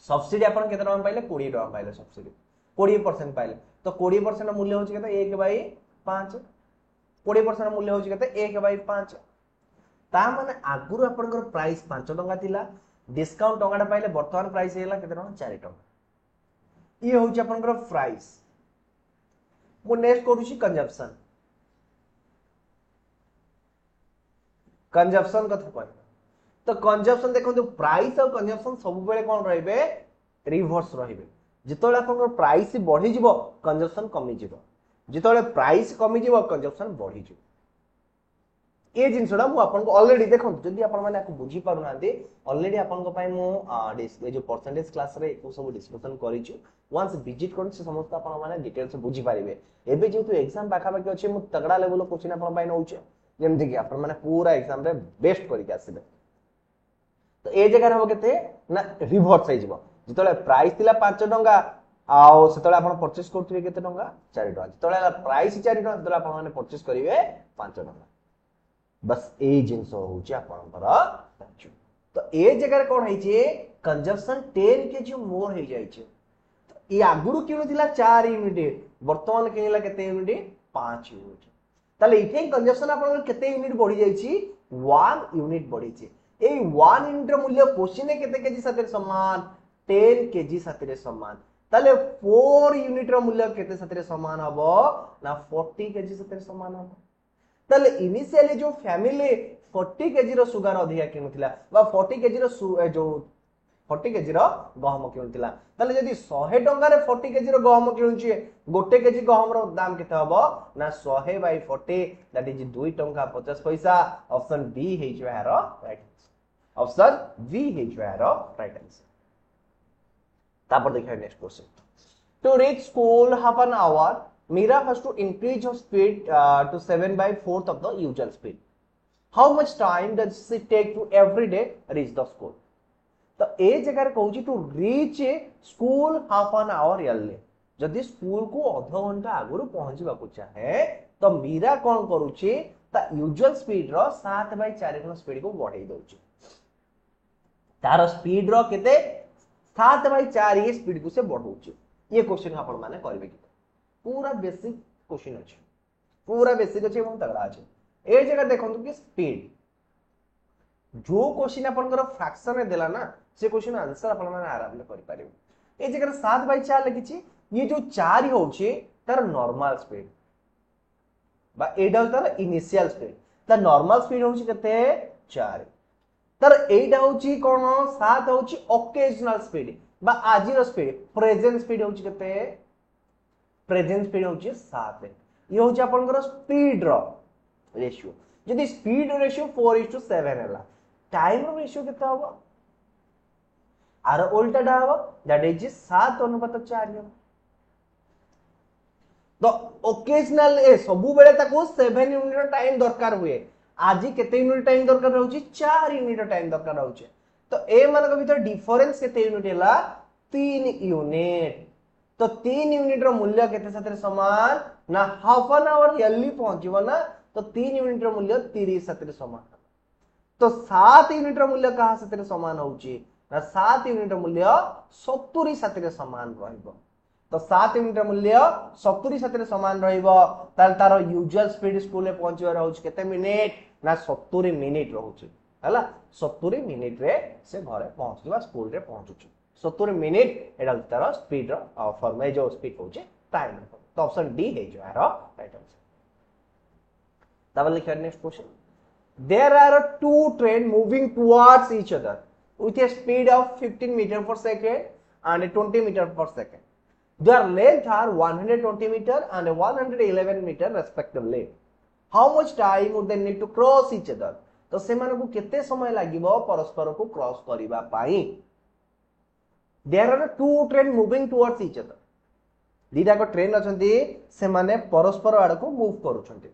सब्सिडी आपण केते टंका पाइले 20 टंका पाइले सब्सिडी 20% पाइले तो 20% मूल्य होची केते 1/5 20% मूल्य होची केते 1/5 ता माने आगुर आपनकर प्राइस 5 टंका थिला डिस्काउंट टंकाटा पाइले वर्तमान प्राइस हेला केते टंका 4 टंका ये होची आपनकर प्राइस मु नेक्स्ट करूची कंजप्शन कथा कहना तो कंजप्शन देखो प्राइस और कंजप्शन सब बेले कोन रहबे रिवर्स रहबे जितोले आपनकर प्राइस बढ़ी जिवो कंजप्शन कमी जिवो जितोले प्राइस कमी जिवो कंजप्शन बढ़ी जिवो ए जिनसडा मु आपन को ऑलरेडी देखो जदी आपन माने को बुझी पारु नांती ऑलरेडी आपन को पई मु जो परसेंटेज क्लास रे को सब डिस्कशन करिछु वंस विजिट करन से समस्त आपन माने डिटेल से बुझी पारिबे एबे जेतु एग्जाम बाखा बाकी अछि मु तगड़ा लेवल क्वेश्चन आपन पई नउचे जेमति कि आपन माने पूरा एग्जाम रे बेस्ट करि के आसीबे तो ए जगह हो केते ना रिवर्स हो जिवो जितले प्राइस थिला 5 टंका आउ सेतले आपन परचेस करथिबे केते टंका 4 टंका जितले प्राइस 4 टंका सेतले आपन माने परचेस करिवे 5 टंका बस ए जिंस होची आपनकर तो ए जगह कोन है जे कंजप्शन 10 केजी मोर हो जाय छै तो ए आगुरु किनु दिला 4 यूनिट वर्तमान किनिला केते यूनिट 5 यूनिट ताले इथे कंजप्शन आपन केते यूनिट बढ़ी जाय छी 1 यूनिट बढ़ी छी ए 1 यूनिट रो मूल्य क्वेश्चन केते केजी साथे समान 10 केजी साथे समान ताले 4 यूनिट रो मूल्य केते साथे समान हबो ना 40 केजी साथे समान हबो ताले इनिशियली जो फैमिली 40 केजी रो सुगर अधिका किनुथिला बा 40 केजी रो जो 40 केजी रो गहम किनुथिला ताले जदी 100 टंका रे 40 केजी रो गहम किनुची गोटे केजी गहम रो दाम केते हबो ना 100/40 दैट इज 2 टंका 50 पैसा ऑप्शन बी हे जो है रो राइट ऑप्शन बी हे जो है रो राइट आंसर तापर देखिए next question to reach school half an hour Meera has to increase her speed to 7/4 of the usual speed how much time does she take to every day reach the school तो ए जगह कहूँ to reach school half an hour early जदि school को अध घंटा आगु पहुंचा चाहे तो मीरा कौन करुच्ची यूजुअल स्पीड रो 7/4 गुण स्पीड को बढ़ाई दउची तार स्पीड रो केते 7/4 ये स्पीड को से बढ़ाउची ये क्वेश्चन आपण माने करबे कि पूरा बेसिक क्वेश्चन अछि पूरा बेसिक अछि एवं तगड़ा अछि ए जगह देखंतु कि स्पीड जो क्वेश्चन आपनकर फ्रैक्शन में देला ना से क्वेश्चन आंसर आपण माने आराम से करि पारिबे ए जगह 7/4 लिखिछि ये जो 4 होछि तार नॉर्मल स्पीड बा एडा तार इनिशियल स्पीड ता नॉर्मल स्पीड होछि कते 4 तर एटा होछि कोन 7 होछि ओकेजनल स्पीड बा आजिर स्पीड प्रेजेंट स्पीड होछि कते प्रेजेंट स्पीड होछि 7 ये होछि आपनकर स्पीड रो रेशियो यदि स्पीड रेशियो 4:7 हैला टाइम रो रेशियो केते होबो आर उल्टाटा होबो दैट इज 7:4 तो ओकेजनल ए सबु बेले ताको 7 यूनिट टाइम दरकार हुए आज केते यूनिट टाइम दरकार रहउची 4 यूनिट टाइम दरकार रहउची तो ए मानक भीतर डिफरेंस केते यूनिट हैला 3 यूनिट तो 3 यूनिट रो मूल्य केते साथे समान ना हाफ एन आवर इयरली पहुंचबो ना तो 3 यूनिट रो मूल्य 30 साथे समान तो 7 यूनिट रो मूल्य कहा साथे समान होउची ना 7 यूनिट रो मूल्य 70 साथे समान रहइबो तो 7 यूनिट मूल्य 70 साथे समान रहइबो ताल तार यूजुअल स्पीड स्कूल में पहुंचवा रहउछ केते मिनिट ना 70 मिनिट रहउछ हला 70 मिनिट रे से घरे पहुंचवा स्कूल रे पहुंचुछ 70 मिनिट एडा तार स्पीड रो फॉर्म जो स्पीड होउछ टाइम तो ऑप्शन डी है जो आरो राइट आंसर तब लिखिए next question there are two train moving towards each other with a speed of 15 meter per second and 20 meter per second. Their length are 120 meter and 111 meter respectively. How much time would they need to cross each other? तो सेमान को केते समय लागिबो परस्पर को cross करिबा पाई There are two train moving towards each other. दीटा को train अछंती सेमाने परस्पर आड़ को मूव करूछंती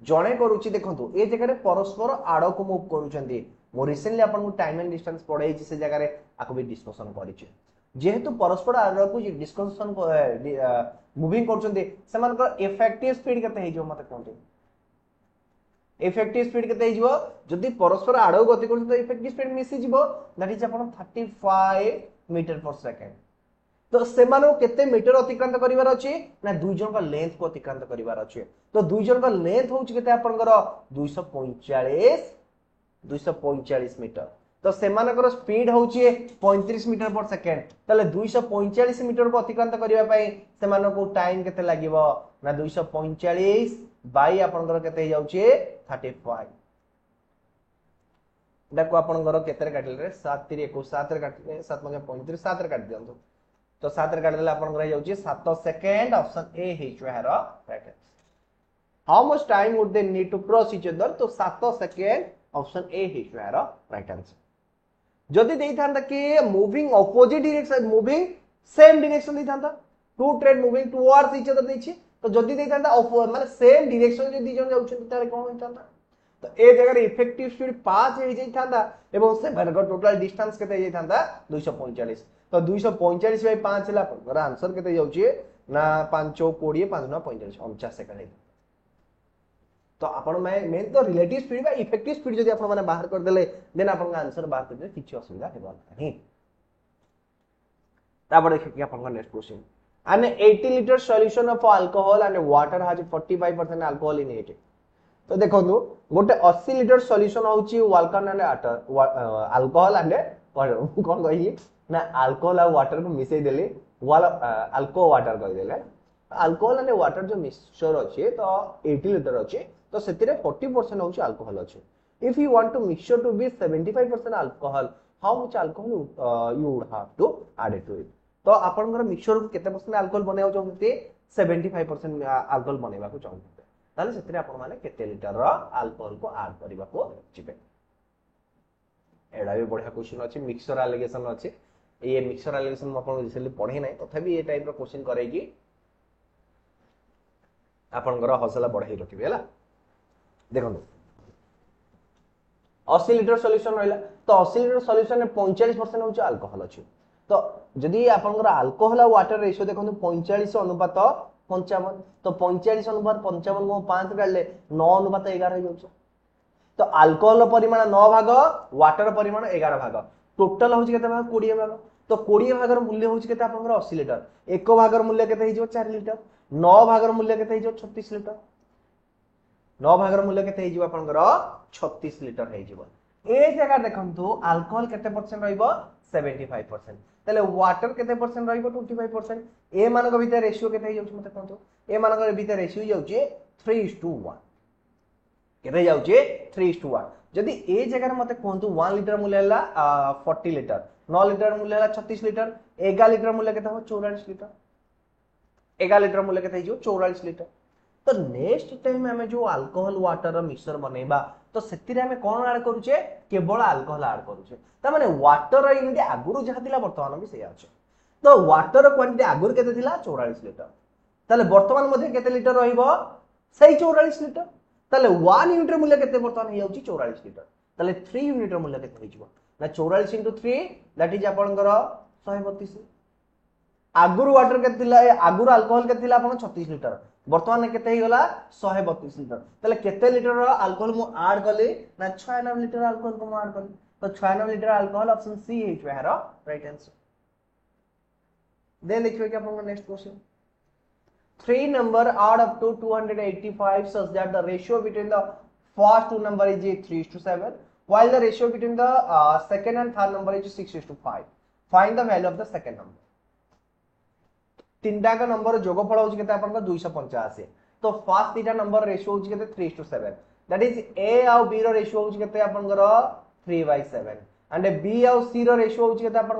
जणे करूची देखंतु ए जगह रे परस्पर आड़ को मूव करूछंती मो रिसेंटली आपन को टाइम एंड डिस्टेंस पढाई से जगह रे आको भी डिस्कशन करिछि जेहेतु परस्पर आड़ को डिस्कशन मूविंग करूछंती सेमान को इफेक्टिव स्पीड केते हे जो मते कोंते इफेक्टिव स्पीड केते हे जो जदी परस्पर आड़ गति करछ तो इफेक्टिव स्पीड मिसि जिवो दैट इज आपन 35 मीटर पर सेकंड तो सेमानो केते मीटर अतिक्रांत करिवार अछि ना दुई जन का लेंथ को अतिक्रांत करिवार अछि तो दुई जन का लेंथ होछि केते आपनकर 245 मीटर तो सेमानकर स्पीड होछि 35 मीटर पर सेकंड तले 245 मीटर को अतिक्रांत करिवा पई सेमानको टाइम केते लागिवो ना 245 बाय आपनकर केते जाउछि 35 देखो आपनकर केते काटले रे 7 3 21 7 रे काटले 7 5 35 7 रे काट दियंतु तो 7 रे काट देले आपनकर जाउछि 7 सेकंड ऑप्शन ए हेचो हेर right answer how much time would they need to cross each other तो 7 सेकंड ऑप्शन ए हेचो हेर राइट आंसर जदि देई थांता कि moving opposite direction moving same direction देई थांता two train moving towards each other देछि तो जदि देई थांता माने सेम डायरेक्शन जे दी जन जाउछन तारे कोन होई थांता तो ए जगह रे इफेक्टिव स्पीड 5 हे जाई थांता एवं से भरगर टोटल डिस्टेंस केते जाई थांता 245 तो 245 बाय 5 हला पर आंसर केते जाउछि ना 5 20 5 9 45 49 सेकंड तो आपण मेन तो रिलेटिव स्पीड बा इफेक्टिव स्पीड जदि आपण माने बाहर कर देले देन आपण आंसर बाहर कर दे किछि असुविधा हेबा नाही तापर देखि आपण का next question an 80 liter solution of alcohol and water has 45% alcohol in it तो देखंतु गोटे 80 लिटर सॉल्यूशन होची वाल्कन एंड वाटर अल्कोहल एंड कोन कहि ना अल्कोहल और वाटर को मिसै देले वाला अल्को वाटर कहि देले अल्कोहल एंड वाटर जो मिक्सचर अछि तो 80 लिटर अछि तो सेतिरे 40% होची अल्कोहल अछि if you want to mixture to be 75% alcohol how much alcohol you would have to add it to it तो आपनकर मिक्सचर को केते परसेंट अल्कोहल बनेउ चाहते 75% अल्कोहल बनेबा को चाहते ताले सेतिरे आपण माने केते लिटर रो अल्कोहल को ऐड करबा को चिबे एडा भी बढ़िया क्वेश्चन अछि मिक्सचर एलिगेशन अछि ये मिक्सचर एलिगेशन मैं आपको रिसेंटली पढ़े ना तथापि ये टाइप रो क्वेश्चन करेगी आपनकर हौसला बढ़ाई रखिबे हला देखो 80 लिटर सॉल्यूशन रहला तो 80 लिटर सॉल्यूशन में 45% होची अल्कोहल अछि तो जदि आपनकर अल्कोहल और वाटर रेशियो देखो 45 अनुपात 55 तो 45 अनुपात 55 को 5 डालले 9 अनुपात 11 हो जाउछ तो अल्कोहल परिमाण 9 भाग वाटर परिमाण 11 भाग टोटल होची केते भाग 20 भाग तो 20 भागर मूल्य होची केते आपनकर 80 लिटर एक भागर मूल्य केते हिजो 4 लिटर 9 भागर मूल्य केते हिजो 36 लिटर 9 भागर मूल्य केते हिजो आपनकर 36 लिटर हिजो ए जगह देखंतु अल्कोहल केते परसेंट रहइबो 75% तले वाटर केते परसेंट रहइबो 25% ए मानक भीतर रेशियो केते हिजो मते कहंतु ए मानक भीतर रेशियो जाउची 3:1 केते जाउची 3:1 जदि ए जगह मते कहंतु 1 लिटर मूल्य हला 40 लिटर 9 लिटर मूल्य हला 36 लिटर 11 लिटर मूल्य केते हो 44 लिटर 11 लिटर मूल्य केते हिजो 44 लिटर तो नेक्स्ट टाइम हमें जो अल्कोहल वाटर मिक्सचर बनेबा तो सेति रे हमें कोन ऐड करूचे केवल अल्कोहल ऐड करूचे त माने वाटर यूनिट आगुरु जहा दिला वर्तमान भी सेया अछि तो वाटर क्वांटिटी आगुरु केते दिला 44 लिटर तले वर्तमान मध्ये केते लिटर रहिबो सही 44 लिटर तले 1 यूनिट मूल्य केते वर्तमान हे जाउची 44 लिटर तले 3 यूनिट मूल्य केते हिजबो ना 44 * 3 दैट इज आपनकर 132 आगुरु वाटर केते दिला आगुरु अल्कोहल केते दिला आपन 36 लिटर वर्तमान केते ही गला 132 लिटर तले केते लिटर अल्कोहल मु ऐड कले ना 96 लिटर अल्कोहल को मु ऐड कले तो 96 litre alcohol option C is वेहर राइट आंसर देन देखियो कि आपन next question 3 number add up to 285 such that the ratio between the first two number is 3:7 while the ratio between the second and third number is 6:5 find the value of the second number तीनटा का number जोगफल होची केते आपन 285 तो first तीटा number ratio होची केते 3:7 that is ए और B row ratio होची केते आपन 3/7 एंड बी और सी रो रेशियो होची केते आपन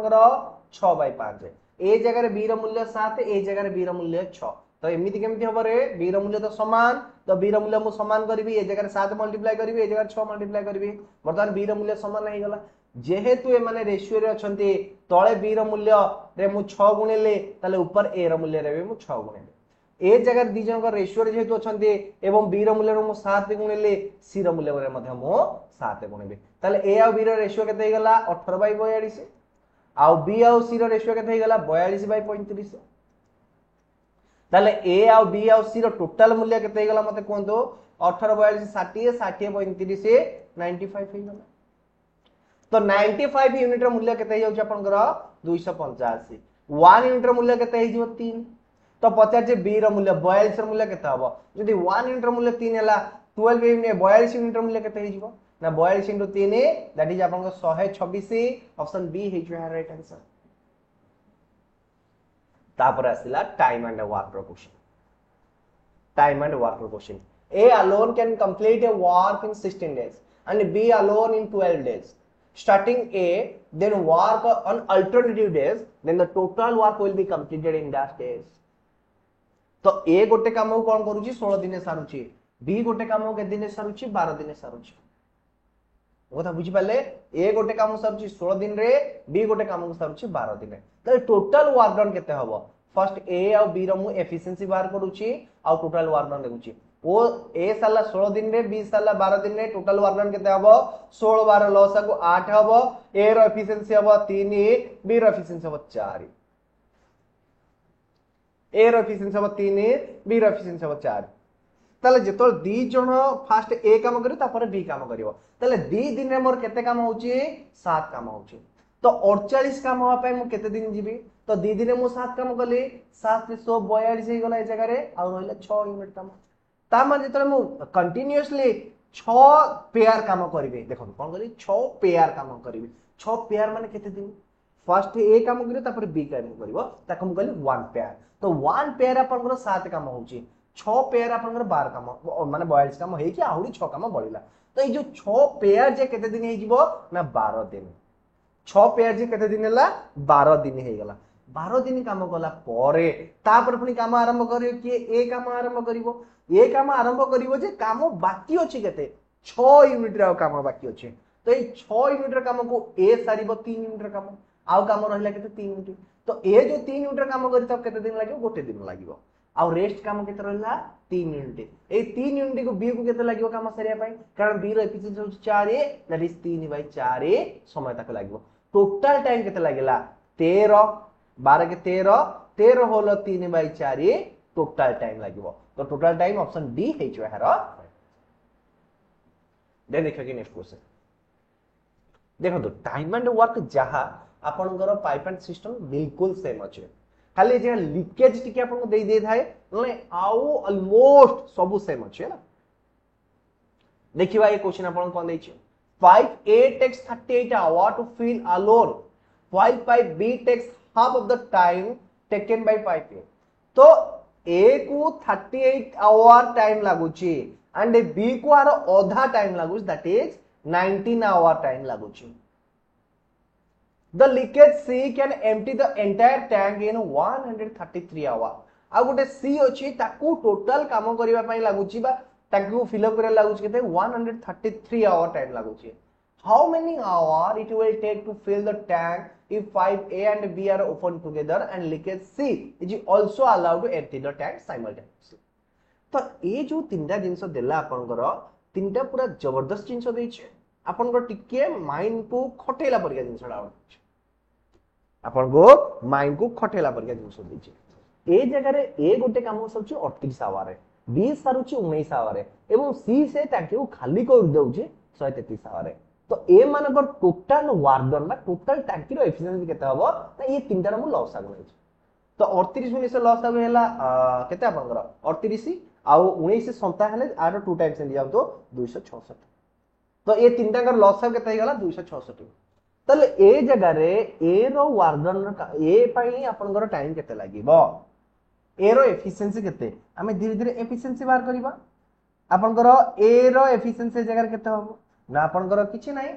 6/5 ए जगह रे बी रो मूल्य 7 ए जगह रे बी रो मूल्य 6 तो एमिति केमति हबो रे बी रो मूल्य तो समान तो बी रो मूल्य मु समान करबी ए जगह रे 7 मल्टीप्लाई करबी ए जगह रे 6 मल्टीप्लाई करबी वर्तमान बी रो मूल्य समान नहीं गला जेहेतु ए माने रेशियो रे अछंती तळे बी रो मूल्य रे मु 6 गुणिले ताले ऊपर ए रो मूल्य रे मु 6 गुणिले ए जगह दी जन का रेशियो रे जेहेतु अछंती एवं बी रो मूल्य रे मु 7 गुणिले सी रो मूल्य रे मध्ये मु 7 गुणिबे ताले ए और बी रो रेशियो केते गला 18/42 आ बी और सी रो रेशियो केते गला 42/35 ताले ए और बी और सी रो टोटल मूल्य केते गला मते कोंतो 18 42 60 60 35 95 हे गला तो 95 यूनिट रो मूल्य केते जाउ आपनकर 285 1 यूनिट रो मूल्य केते हिजो 3 तो पचार जे बी रो मूल्य 42 रो मूल्य केते हबो जदी 1 यूनिट रो मूल्य 3 हला 12 यूनिट 42 यूनिट रो मूल्य केते हिजो ना 42 * 3 दैट इज आपनकर 126 ऑप्शन बी हिजो है राइट आंसर तापर आसिला टाइम एंड वर्क रो क्वेश्चन टाइम एंड वर्क रो question A alone can complete a work in 16 days and B alone in 12 days starting A then work on alternative days then the total work will be completed in that days तो A गोटे काम को कोन करूची 16 दिन सारुची B गोटे काम को के दिन सारुची 12 दिन सारुची ओथा बुझी पाले A गोटे काम सारुची 16 दिन रे B गोटे काम को सारुची 12 दिन रे तो टोटल वर्क डन केते हबो फर्स्ट A और B रो मु एफिशिएंसी बार करूची और टोटल वर्क डन देखुची ओ ए साला 16 दिन रे बी साला 12 दिन रे टोटल वर्क डन केते हबो 16 12 लॉस को 8 हबो ए रो एफिशिएंसी हबो 3 बी रो एफिशिएंसी हबो 4 ए रो एफिशिएंसी हबो 3 बी रो एफिशिएंसी हबो 4 ताले जेतोल दी जण फास्ट ए काम करियो तापर बी काम करियो ताले दी दिन रे मोर केते काम होची 7 काम होची तो 48 काम होआ पय मु केते दिन जीबी तो दी दिन रे मु 7 काम कली 7 * 142 हे गला ए जगह रे आ रहले 6 यूनिट काम ता माने जेतले मु कंटीन्यूअसली 6 पेयर काम करिवे देखो कोन करी 6 पेयर काम करिवे 6 पेयर माने केते दिन फर्स्ट ए काम करियो तापर बी काम करिवो ताकम कहली 1 पेयर तो 1 पेयर आपनकर 7 काम होची 6 पेयर आपनकर 12 काम माने 42 काम हे कि आहुरी 6 काम बळिला तो ए जो 6 पेयर जे केते दिन हे जीवो ना 12 दिन 6 पेयर जे केते दिन हला 12 दिन हे गला 12 दिन काम कला परे तापर पुनी काम आरंभ करियो कि ए काम आरंभ करिवो ए काम आरंभ करिवो जे काम बाकी अछि केते 6 यूनिट रा काम बाकी अछि तो ए 6 यूनिट रा काम को ए सारिबो 3 यूनिट रा काम आउ काम रहिला केते 3 यूनिट तो ए जो 3 यूनिट काम करि त केते दिन लागियो गोटे दिन लागियो आउ रेस्ट काम केते रहिला 3 यूनिट ए 3 यूनिट को बी को केते लागियो काम सरिया पई कारण बी रो एफिशिएंसी हो 4 दैट इज 3/4 समय तक लागियो टोटल टाइम केते लागिला 13 12 के 13 13 होलो 3/4 टोटल टाइम लागियो तो टोटल टाइम ऑप्शन डी हे जो है देन देखिए कि नेक्स्ट क्वेश्चन देखो तो टाइम एंड वर्क जहा आपनकर पाइप एंड सिस्टम बिल्कुल सेम अछि खाली जे लीकेज टिके आपन दे दे थाए नले आउ ऑलमोस्ट सब सेम अछि ना देखिबा ये क्वेश्चन आपन कोन दै छी 5A takes 38 hours to fill alone 5B takes half of the time taken by 5A तो A को 38 आवर टाइम लागुची एंड B को आर आधा टाइम लागुची दैट इज 19 आवर टाइम लागुची The leakage C can empty the entire tank in 133 hours आ गोटे C अछि ताकू टोटल काम करिवा पई लागुची बा ताकू फिल अप करे लागुची केते 133 आवर टाइम लागुची how many hours it will take to fill the tank if 5A and B are open together and leakage C is also allowed to empty the tank simultaneously तो ए जो तीनटा जिंस देला आपनकर तीनटा पूरा जबरदस्त जिंस दैछे आपनकर टिके माइंड को खटेला परिया जिंसडा आपन को माइंड को खटेला परिया जिंस दैछे ए जगह रे ए गोटे काम सरुची 38 आवर रे बी सरुची 19 आवर रे एवं सी से टाके को खाली कर दउचे 133 आवर रे तो ए मानकर टोटल वर्क डन बा टोटल टांकी रो एफिशिएंसी केते हबो ना ये तीनटा रो लॉस आगो नै तो 38 19 लॉस आगो हैला केते आपनकर 38 आउ 19 संता हेले आरो टू टाइम्स इन दिया तो 266 तो ये तीनटा का लॉस आगो केते हैला 266 तले ए जगह रे ए रो वर्क डन ए पई आपनकर टाइम केते लागिबो ए रो एफिशिएंसी केते हमें धीरे धीरे एफिशिएंसी बाहर करबा आपनकर ए रो एफिशिएंसी जगह केते हबो ना आपनकर किछि नै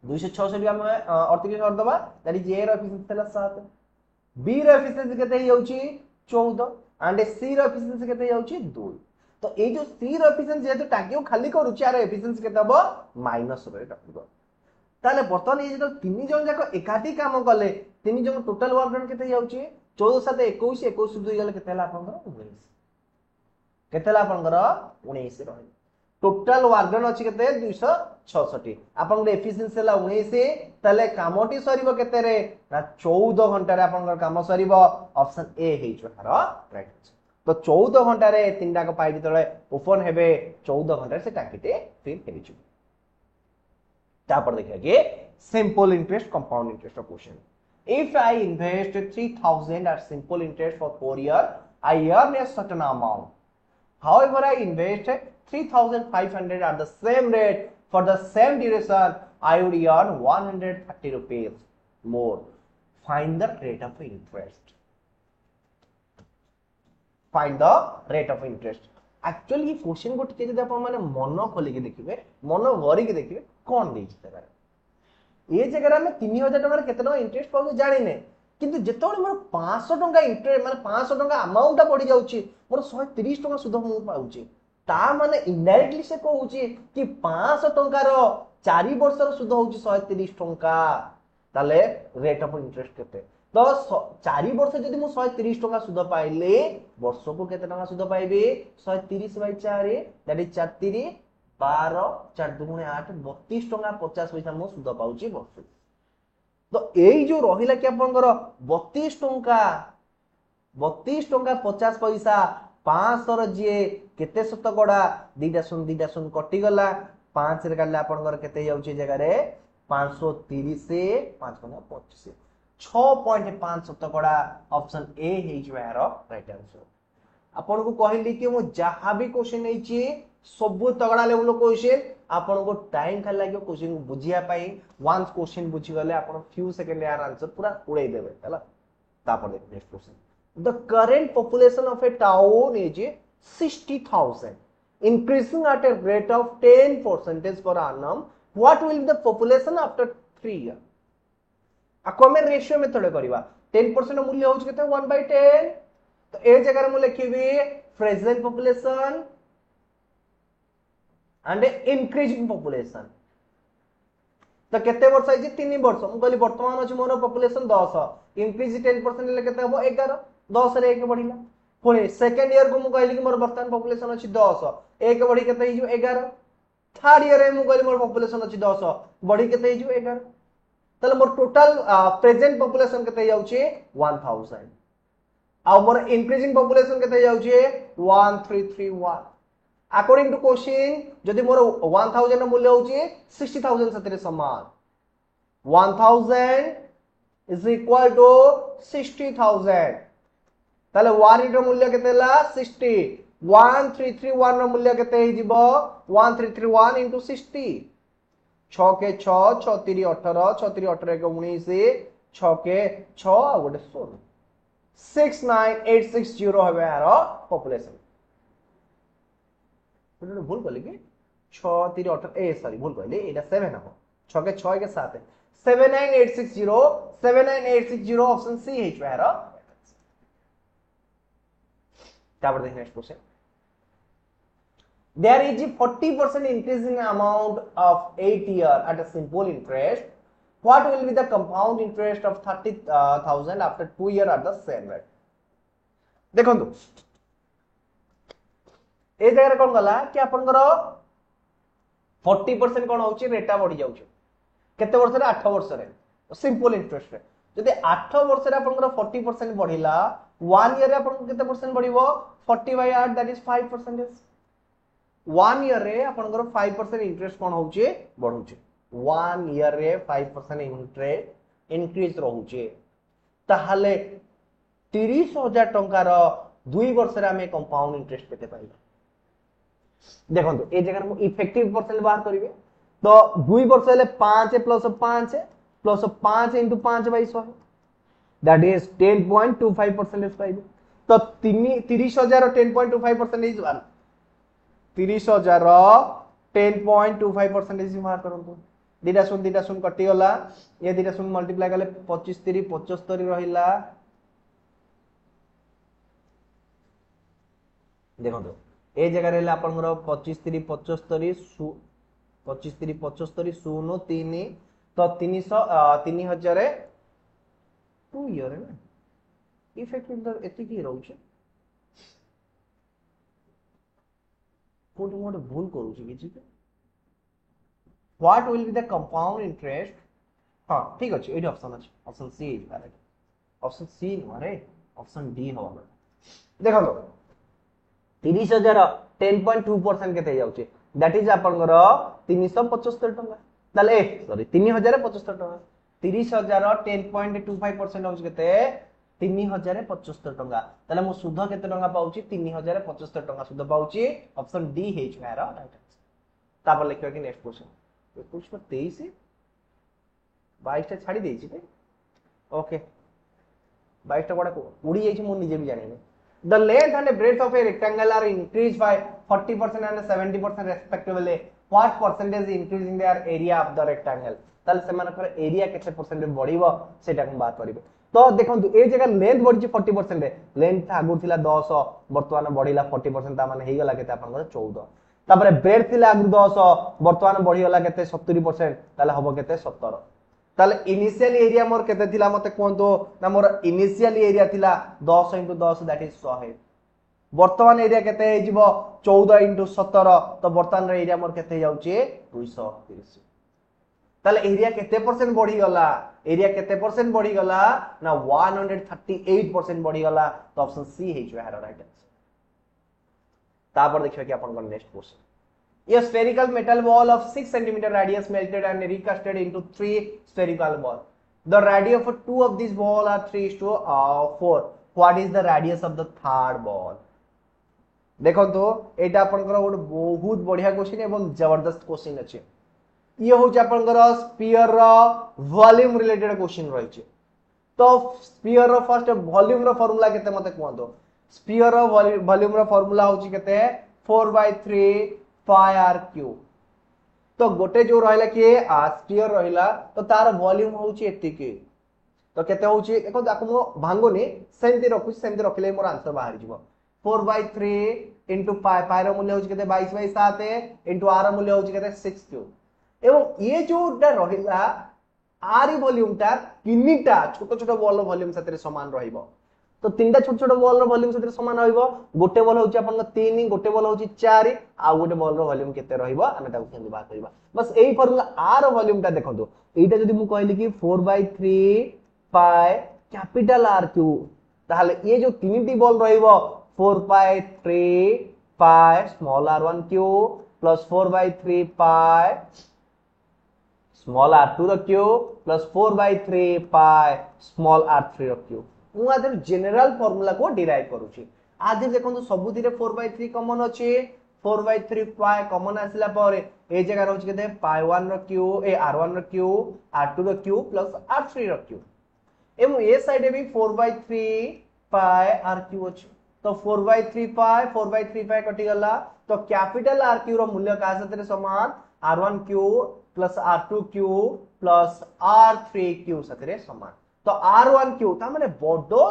266 हम 38 कर दबा दैट इज ए रो एफिशिएंसी तला 7 बी रो एफिशिएंसी केते होउची 14 एंड सी रो एफिशिएंसी केते होउची 2 तो ए जो सी रो एफिशिएंसी जेतो टांकी खाली करूची आरो एफिशिएंसी केते हबो माइनस रे टांकी ताले बर्तमान ये जो तीन जन जाक एकाठी काम कले तीन जन टोटल वर्क डन केते होउची 14 7 21 21 2 गले केते ला आपनकर 19 केते ला आपनकर 19 रही टोटल वर्क डन अछि केते 266 आपन एफिशिएंसी ला 19 तले कामटी सरीबो केते रे ना 14 घंटा रे आपन काम सरीबो ऑप्शन ए हे जो हारो राइट तो 14 घंटा रे तीनटा को पाइप तळे ओपन हेबे 14 घंटा से टाकीटे फिल हेबि छु तापर देखिए कि simple interest compound interest question if I invest 3000 at simple interest for 4 years I earn a certain amount however I invest 3500 at the same rate for the same duration I would earn 130 rupees more find the rate of interest find the rate of interest actually ये question को टिके जदि आपण माने मन खोली के देखिबे मन भरी के देखिबे कोन देछि तबा ए जगह में 3000 टका केते टका इंटरेस्ट पाउ जानि ने किंतु जेतोले मोर 500 टका इंटरेस्ट माने 500 टका अमाउंट पड़ी जाउची मोर 130 टका सुध मु पाउची ता माने इनडायरेक्टली से कहउची कि 500 टका रो 4 वर्ष रो सुध होउची 130 टका ताले रेट ऑफ इंटरेस्ट केते तो 4 वर्ष जदि मु 130 टका सुध पाइले वर्ष को केते टका सुध पाइबे 130/4 दैट इज 4 3 12 4 2 8 32 टका 50 पैसा मु सुध पाउची वर्ष तो एई जो रहिला कि आपनकर 32 टका 50 पैसा 500 रो जे केते शतकड़ा दीटा सुन कटि गला 5 रे काले आपनकर केते जाउची जगह रे 530 से 5 गुना 25 6.5 शतकड़ा ऑप्शन ए हे जो यार राइट आंसर आपन को कहली कि मु जहां भी क्वेश्चन नै छी सब तगड़ा लेवल क्वेश्चन आपन को टाइम खाली लागो क्वेश्चन को बुझिया पाई वंस क्वेश्चन बुझी गले आपन फ्यू सेकंड यार आंसर पूरा उड़ाई देबे हला तापर देख next question the current population of A town is 60000 increasing at a rate of 10% per annum what will be the population after 3 years आको हमें रेशियो मेथड करबा 10% मूल्य होछ केते 1/10 तो ए जगह रे मु लिखिबी present population and increasing population तो केते वर्ष है 3 वर्ष मु कहली वर्तमान अछि मोर पॉपुलेशन 10 इंक्रीज 10% ले केते हबो 11 10 रे 1 बढ़िला पुणी सेकंड ईयर को मु कहली कि मोर वर्तमान पॉपुलेशन अछि 10 1 बढ़ी केते हिजो 11 थर्ड ईयर रे मु कहली मोर पॉपुलेशन अछि 10 बढ़ी केते हिजो 11 तले मोर टोटल प्रेजेंट पॉपुलेशन केते जाउची 1000 आ मोर इंक्रीजिंग पॉपुलेशन केते जाउची 1331 अकॉर्डिंग टू क्वेश्चन जदि मोर 1000 मूल्य होची 60000 सतरे समान 1000 इज इक्वल टू 60000 ताले 1 रो मूल्य केते ला 60 1331 रो मूल्य केते हि जिवो 1331 into 60 6 के 6 6 3 18 6 3 18 के 19 6 के 6 आ गोटे 16 69860 हबे यार पॉपुलेशन भूल कहली कि 6 3 18 ए सॉरी भूल कहली एटा 7 हो 6 के 6 के 7 79860 ऑप्शन सी है यार तापर देख next question there is a 40% increase in amount of 8 year at a simple interest what will be the compound interest of 30,000 after 2 year at the same rate देखो ए जगह कौन गला कि आपनकर 40% कौन होची रेटा बढ़ी जाउछ केते वर्ष रे 8 वर्ष रे सिंपल इंटरेस्ट रे जदि 8 वर्ष रे आपनकर 40% बढ़िला 1 ईयर रे आपन केते परसेंट बढ़िबो 40 by 8 दैट इज 5% 1 ईयर रे आपनकर 5% इंटरेस्ट कौन होची बढ़ुची 1 ईयर रे 5% इंटरेस्ट इंक्रीज रहउची ताहाले 30000 टंका रो 2 वर्ष रे हमें कंपाउंड इंटरेस्ट केते पाइबा देखो ए जगह हम इफेक्टिव परसेंट बाहर करिवे तो 2 वर्ष हेले 5 plus 5 into 5 by 100 that is 10.25% पाइबे तो 30000 रो 10.25% इज 30000 रो 10.25% इज बाहर करंतु दीटा सुन कटि गला ये दीटा सुन मल्टीप्लाई करले 25 3 75 रहिला देखो ए जगह रे आपनकर 25 3 75 25 3 75 0 3 तो 300 3000 2 ईयर है ना इफेक्ट इंटर एति की रहउ छै कोड मोड भूल करू छी किछि what will be the compound interest हां ठीक अछि एडी ऑप्शन अछि option C is correct option C नरे ऑप्शन डी हो देखो 30000 10.2% केते जाउची दैट इज आपनकर 375 टका ताले सॉरी 3075 टका 30000 10.25% होउची केते 3075 टका ताले मो सुध केते टका पाउची 3075 टका सुध पाउची ऑप्शन डी हे छ यार राइट तापर लिखियो कि नेक्स्ट क्वेश्चन क्वेश्चन 23 22 टा छाडी देछि पे ओके 22 टा कोडा उडी जाइछि मो निजे भी जानिने the length and the breadth of a rectangle are increased by 40% and 70% respectively what percentage is increasing their area of the rectangle ताले सेमानकर एरिया केते परसेंट बढ़िबो सेटा हम बात करिवे तो देखंतु ए जगह लेंथ बढ़ि 40% लेंथ आगु थिला 10 वर्तमान बढ़िला 40% ता माने हेगला केते आपनकर 14 तापर ब्रेड थिला आगु 10 वर्तमान बढ़िगला केते 70% ताले हबो केते 17 ताले इनिशियल एरिया मोर केते थिला मते कोंतो ना मोर इनिशियल एरिया थिला 10 into 10 दैट इज 100 वर्तमान एरिया केते हे जिवो 14 into 17 तो वर्तमान रे एरिया मोर केते जाउची 230 ताले एरिया केते परसेंट बढ़ी गला एरिया केते परसेंट बढ़ी गला ना 138% बढ़ी गला तो ऑप्शन सी हे जो है राइट आंसर तापर देखियो कि अपन को next question A spherical metal ball of 6 cm radius melted and recasted into 3 spherical balls. The radius of 2 of these balls are 3:4. What is the radius of the third ball? देखो तो एटा आपनकर गोटे बहुत बढ़िया क्वेश्चन एवं जबरदस्त question अछि ये हो जे आपनकर sphere rho volume related question रहि छै तो स्फीयर रो फर्स्ट वॉल्यूम रो फार्मूला केते मते कहंतो स्फीयर रो वॉल्यूम रो फार्मूला होछि केते 4/3 pi r cube तो गोटे जो रहला कि स्फीयर रहला तो तार वॉल्यूम होउची एतिके तो केते होउची देखो आको भांगोनी सेमति रखु सेमति रखले मोर आंसर बाहर जिवो 4/3 into pi pi रो मूल्य होउची केते 22/7 into r रो मूल्य होउची केते 6 क्यूब एवं ये जोटा रहिला आर वॉल्यूम टा तीनटा छोट छोट बॉल वॉल्यूम साथे समान रहिबो तो तीनटा छोट छोट बॉल रो वॉल्यूम साथे समान रहिबो गोटे बॉल होची आपन 3 गोटे बॉल होची 4 आ गोटे बॉल रो वॉल्यूम केते रहिबो आमे ताको केंदी बात करबा बस एई फार्मूला आर रो वॉल्यूम टा देखंतु एटा जदी मु कहली कि 4/3 पाई कैपिटल आर क्यूब ताहले ये जो तीनटी बॉल रहिबो 4/3 pi small r1 cube plus 4/3 pi small r2 रो cube plus 4/3 pi small r3 रो क्यूब मु आदर जनरल फार्मूला को डिराइव करूची आदि देखंतु सबुतिरे 4/3 कॉमन अछि 4/3 पाई कॉमन आसिला पर ए जगह रहउछ केते पाई 1 रो क्यूब ए r1 रो क्यूब r2 रो क्यूब प्लस r3 रो क्यूब एवं ए साइड भी 4/3 पाई r क्यूब अछि तो 4/3 पाई कटि गला तो कैपिटल r क्यूब रो मूल्य का साथे समान r1 cube plus r2 cube plus r3 cube साथे समान तो r1 क्यूब ता माने बडो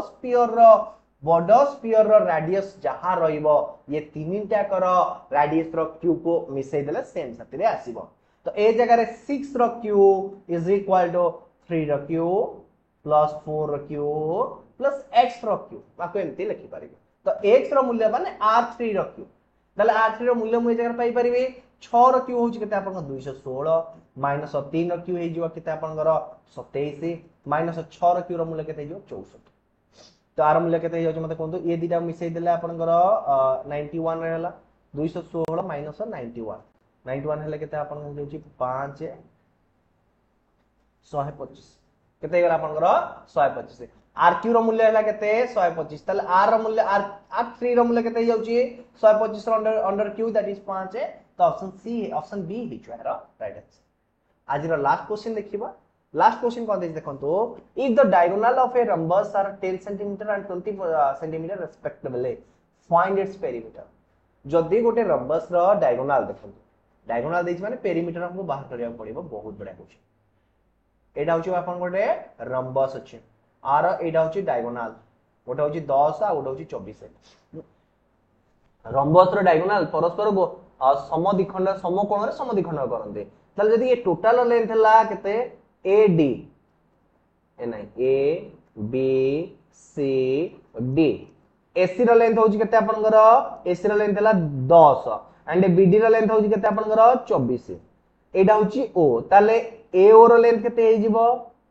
स्फीयर रो रेडियस जहां रहिबो ये तीनटा कर रेडियस रो क्यूब को मिसै देले सेम साथे आसीबो तो ए जगह रे 6 रो क्यूब इज इक्वल टू 3 रो क्यूब प्लस 4 रो क्यूब प्लस x रो क्यूब बाको एमती लिखि परिबे तो x रो मूल्य माने r3 रो क्यूब ताले r3 रो मूल्य मु ए जगह पाई परिबे 6 रो क्यूब होची केते आपन 216 माइनस 3 रो क्यूब हे जिवो केते आपन 27 माइनस 6 रो क्यूब रो मूल्य केते जिवो 64 तो आर मूल्य केते हे मते कोंतु ये दिटा मिसै देले आपन 91 रे हला 216 माइनस 91 हेले केते आपन होची 5 125 केते गला आपन 125 आर क्यू रो मूल्य हला केते 125 ताले आर रो मूल्य r3 रो मूल्य केते जाउची 125 रो अंडर क्यू दैट इज 5 तो ऑप्शन बी हि छुआरो राइट आंसर आज रो लास्ट क्वेश्चन देखिबा लास्ट क्वेश्चन कोन देख देखंतो if the diagonal of a rhombus are 10 centimetre and 20 centimetre respectively find its perimeter जदी गोटे रम्बस रो डायगोनल देखंतो डायगोनल देछि माने पेरीमीटर हमको बाहर करिया पड़िबो बहुत बडा क्वेश्चन एडा होची आपन गोटे रम्बस अछि आर एडा होची डायगोनल गोटे होची 10 आ गोटे होची 24 रम्बस रो डायगोनल परस्पर समद्विखंड समकोण रे समद्विखंड करनते ताले जदी ये टोटल लेंथ हला केते AD ए नाही A B C D AC row length होची केते आपनकर AC रो लेंथ हला 10 एंड BD रो लेंथ होची केते आपनकर 24 एडा होची O ताले AO रो लेंथ केते हे जिवो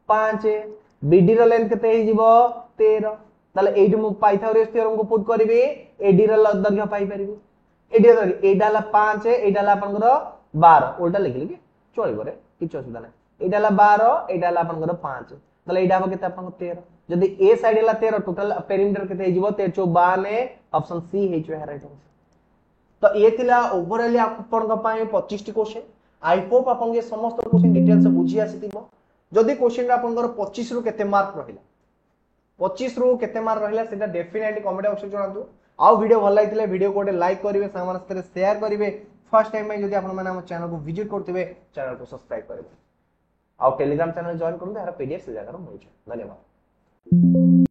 5 BD रो लेंथ केते हे जिवो 13 ताले एडी मु पाइथागोरस थ्योरम को पुट करबी AD रो दैर्घ्य पाई परबी AD रो एडा हला 5 एडा हला आपनकर 12 उल्टा लिखली कि चलिबो रे किछ असुविधा नै एडा हला 12 एडा हला आपनकर 5 ताले एडा हो केते आपन 13 जदी ए साइड हला 13 टोटल पेरीमीटर केते हे जिवो 13 ऑप्शन सी हे छ राइट आंसर तो ये थिला ओवरऑल आपन का पाए 25 टी क्वेश्चन आई होप आपन के समस्त क्वेश्चन डिटेल से बुझी आसीतिबो जदी क्वेश्चन आपनकर 25 रु केते मार्क रहिला 25 रु केते मार्क रहिला सेटा डेफिनेटली कमेंट बॉक्स में जणांतु आ वीडियो भल लागितले वीडियो को लाइक करिवे सामान साथे शेयर करिवे फर्स्ट टाइम में जदी आपन माने हम चैनल को विजिट करथिबे चैनल को सब्सक्राइब करिवे आ टेलीग्राम चैनल जॉइन करन यार पीडीएफ से जाकर मिल जाए धन्यवाद।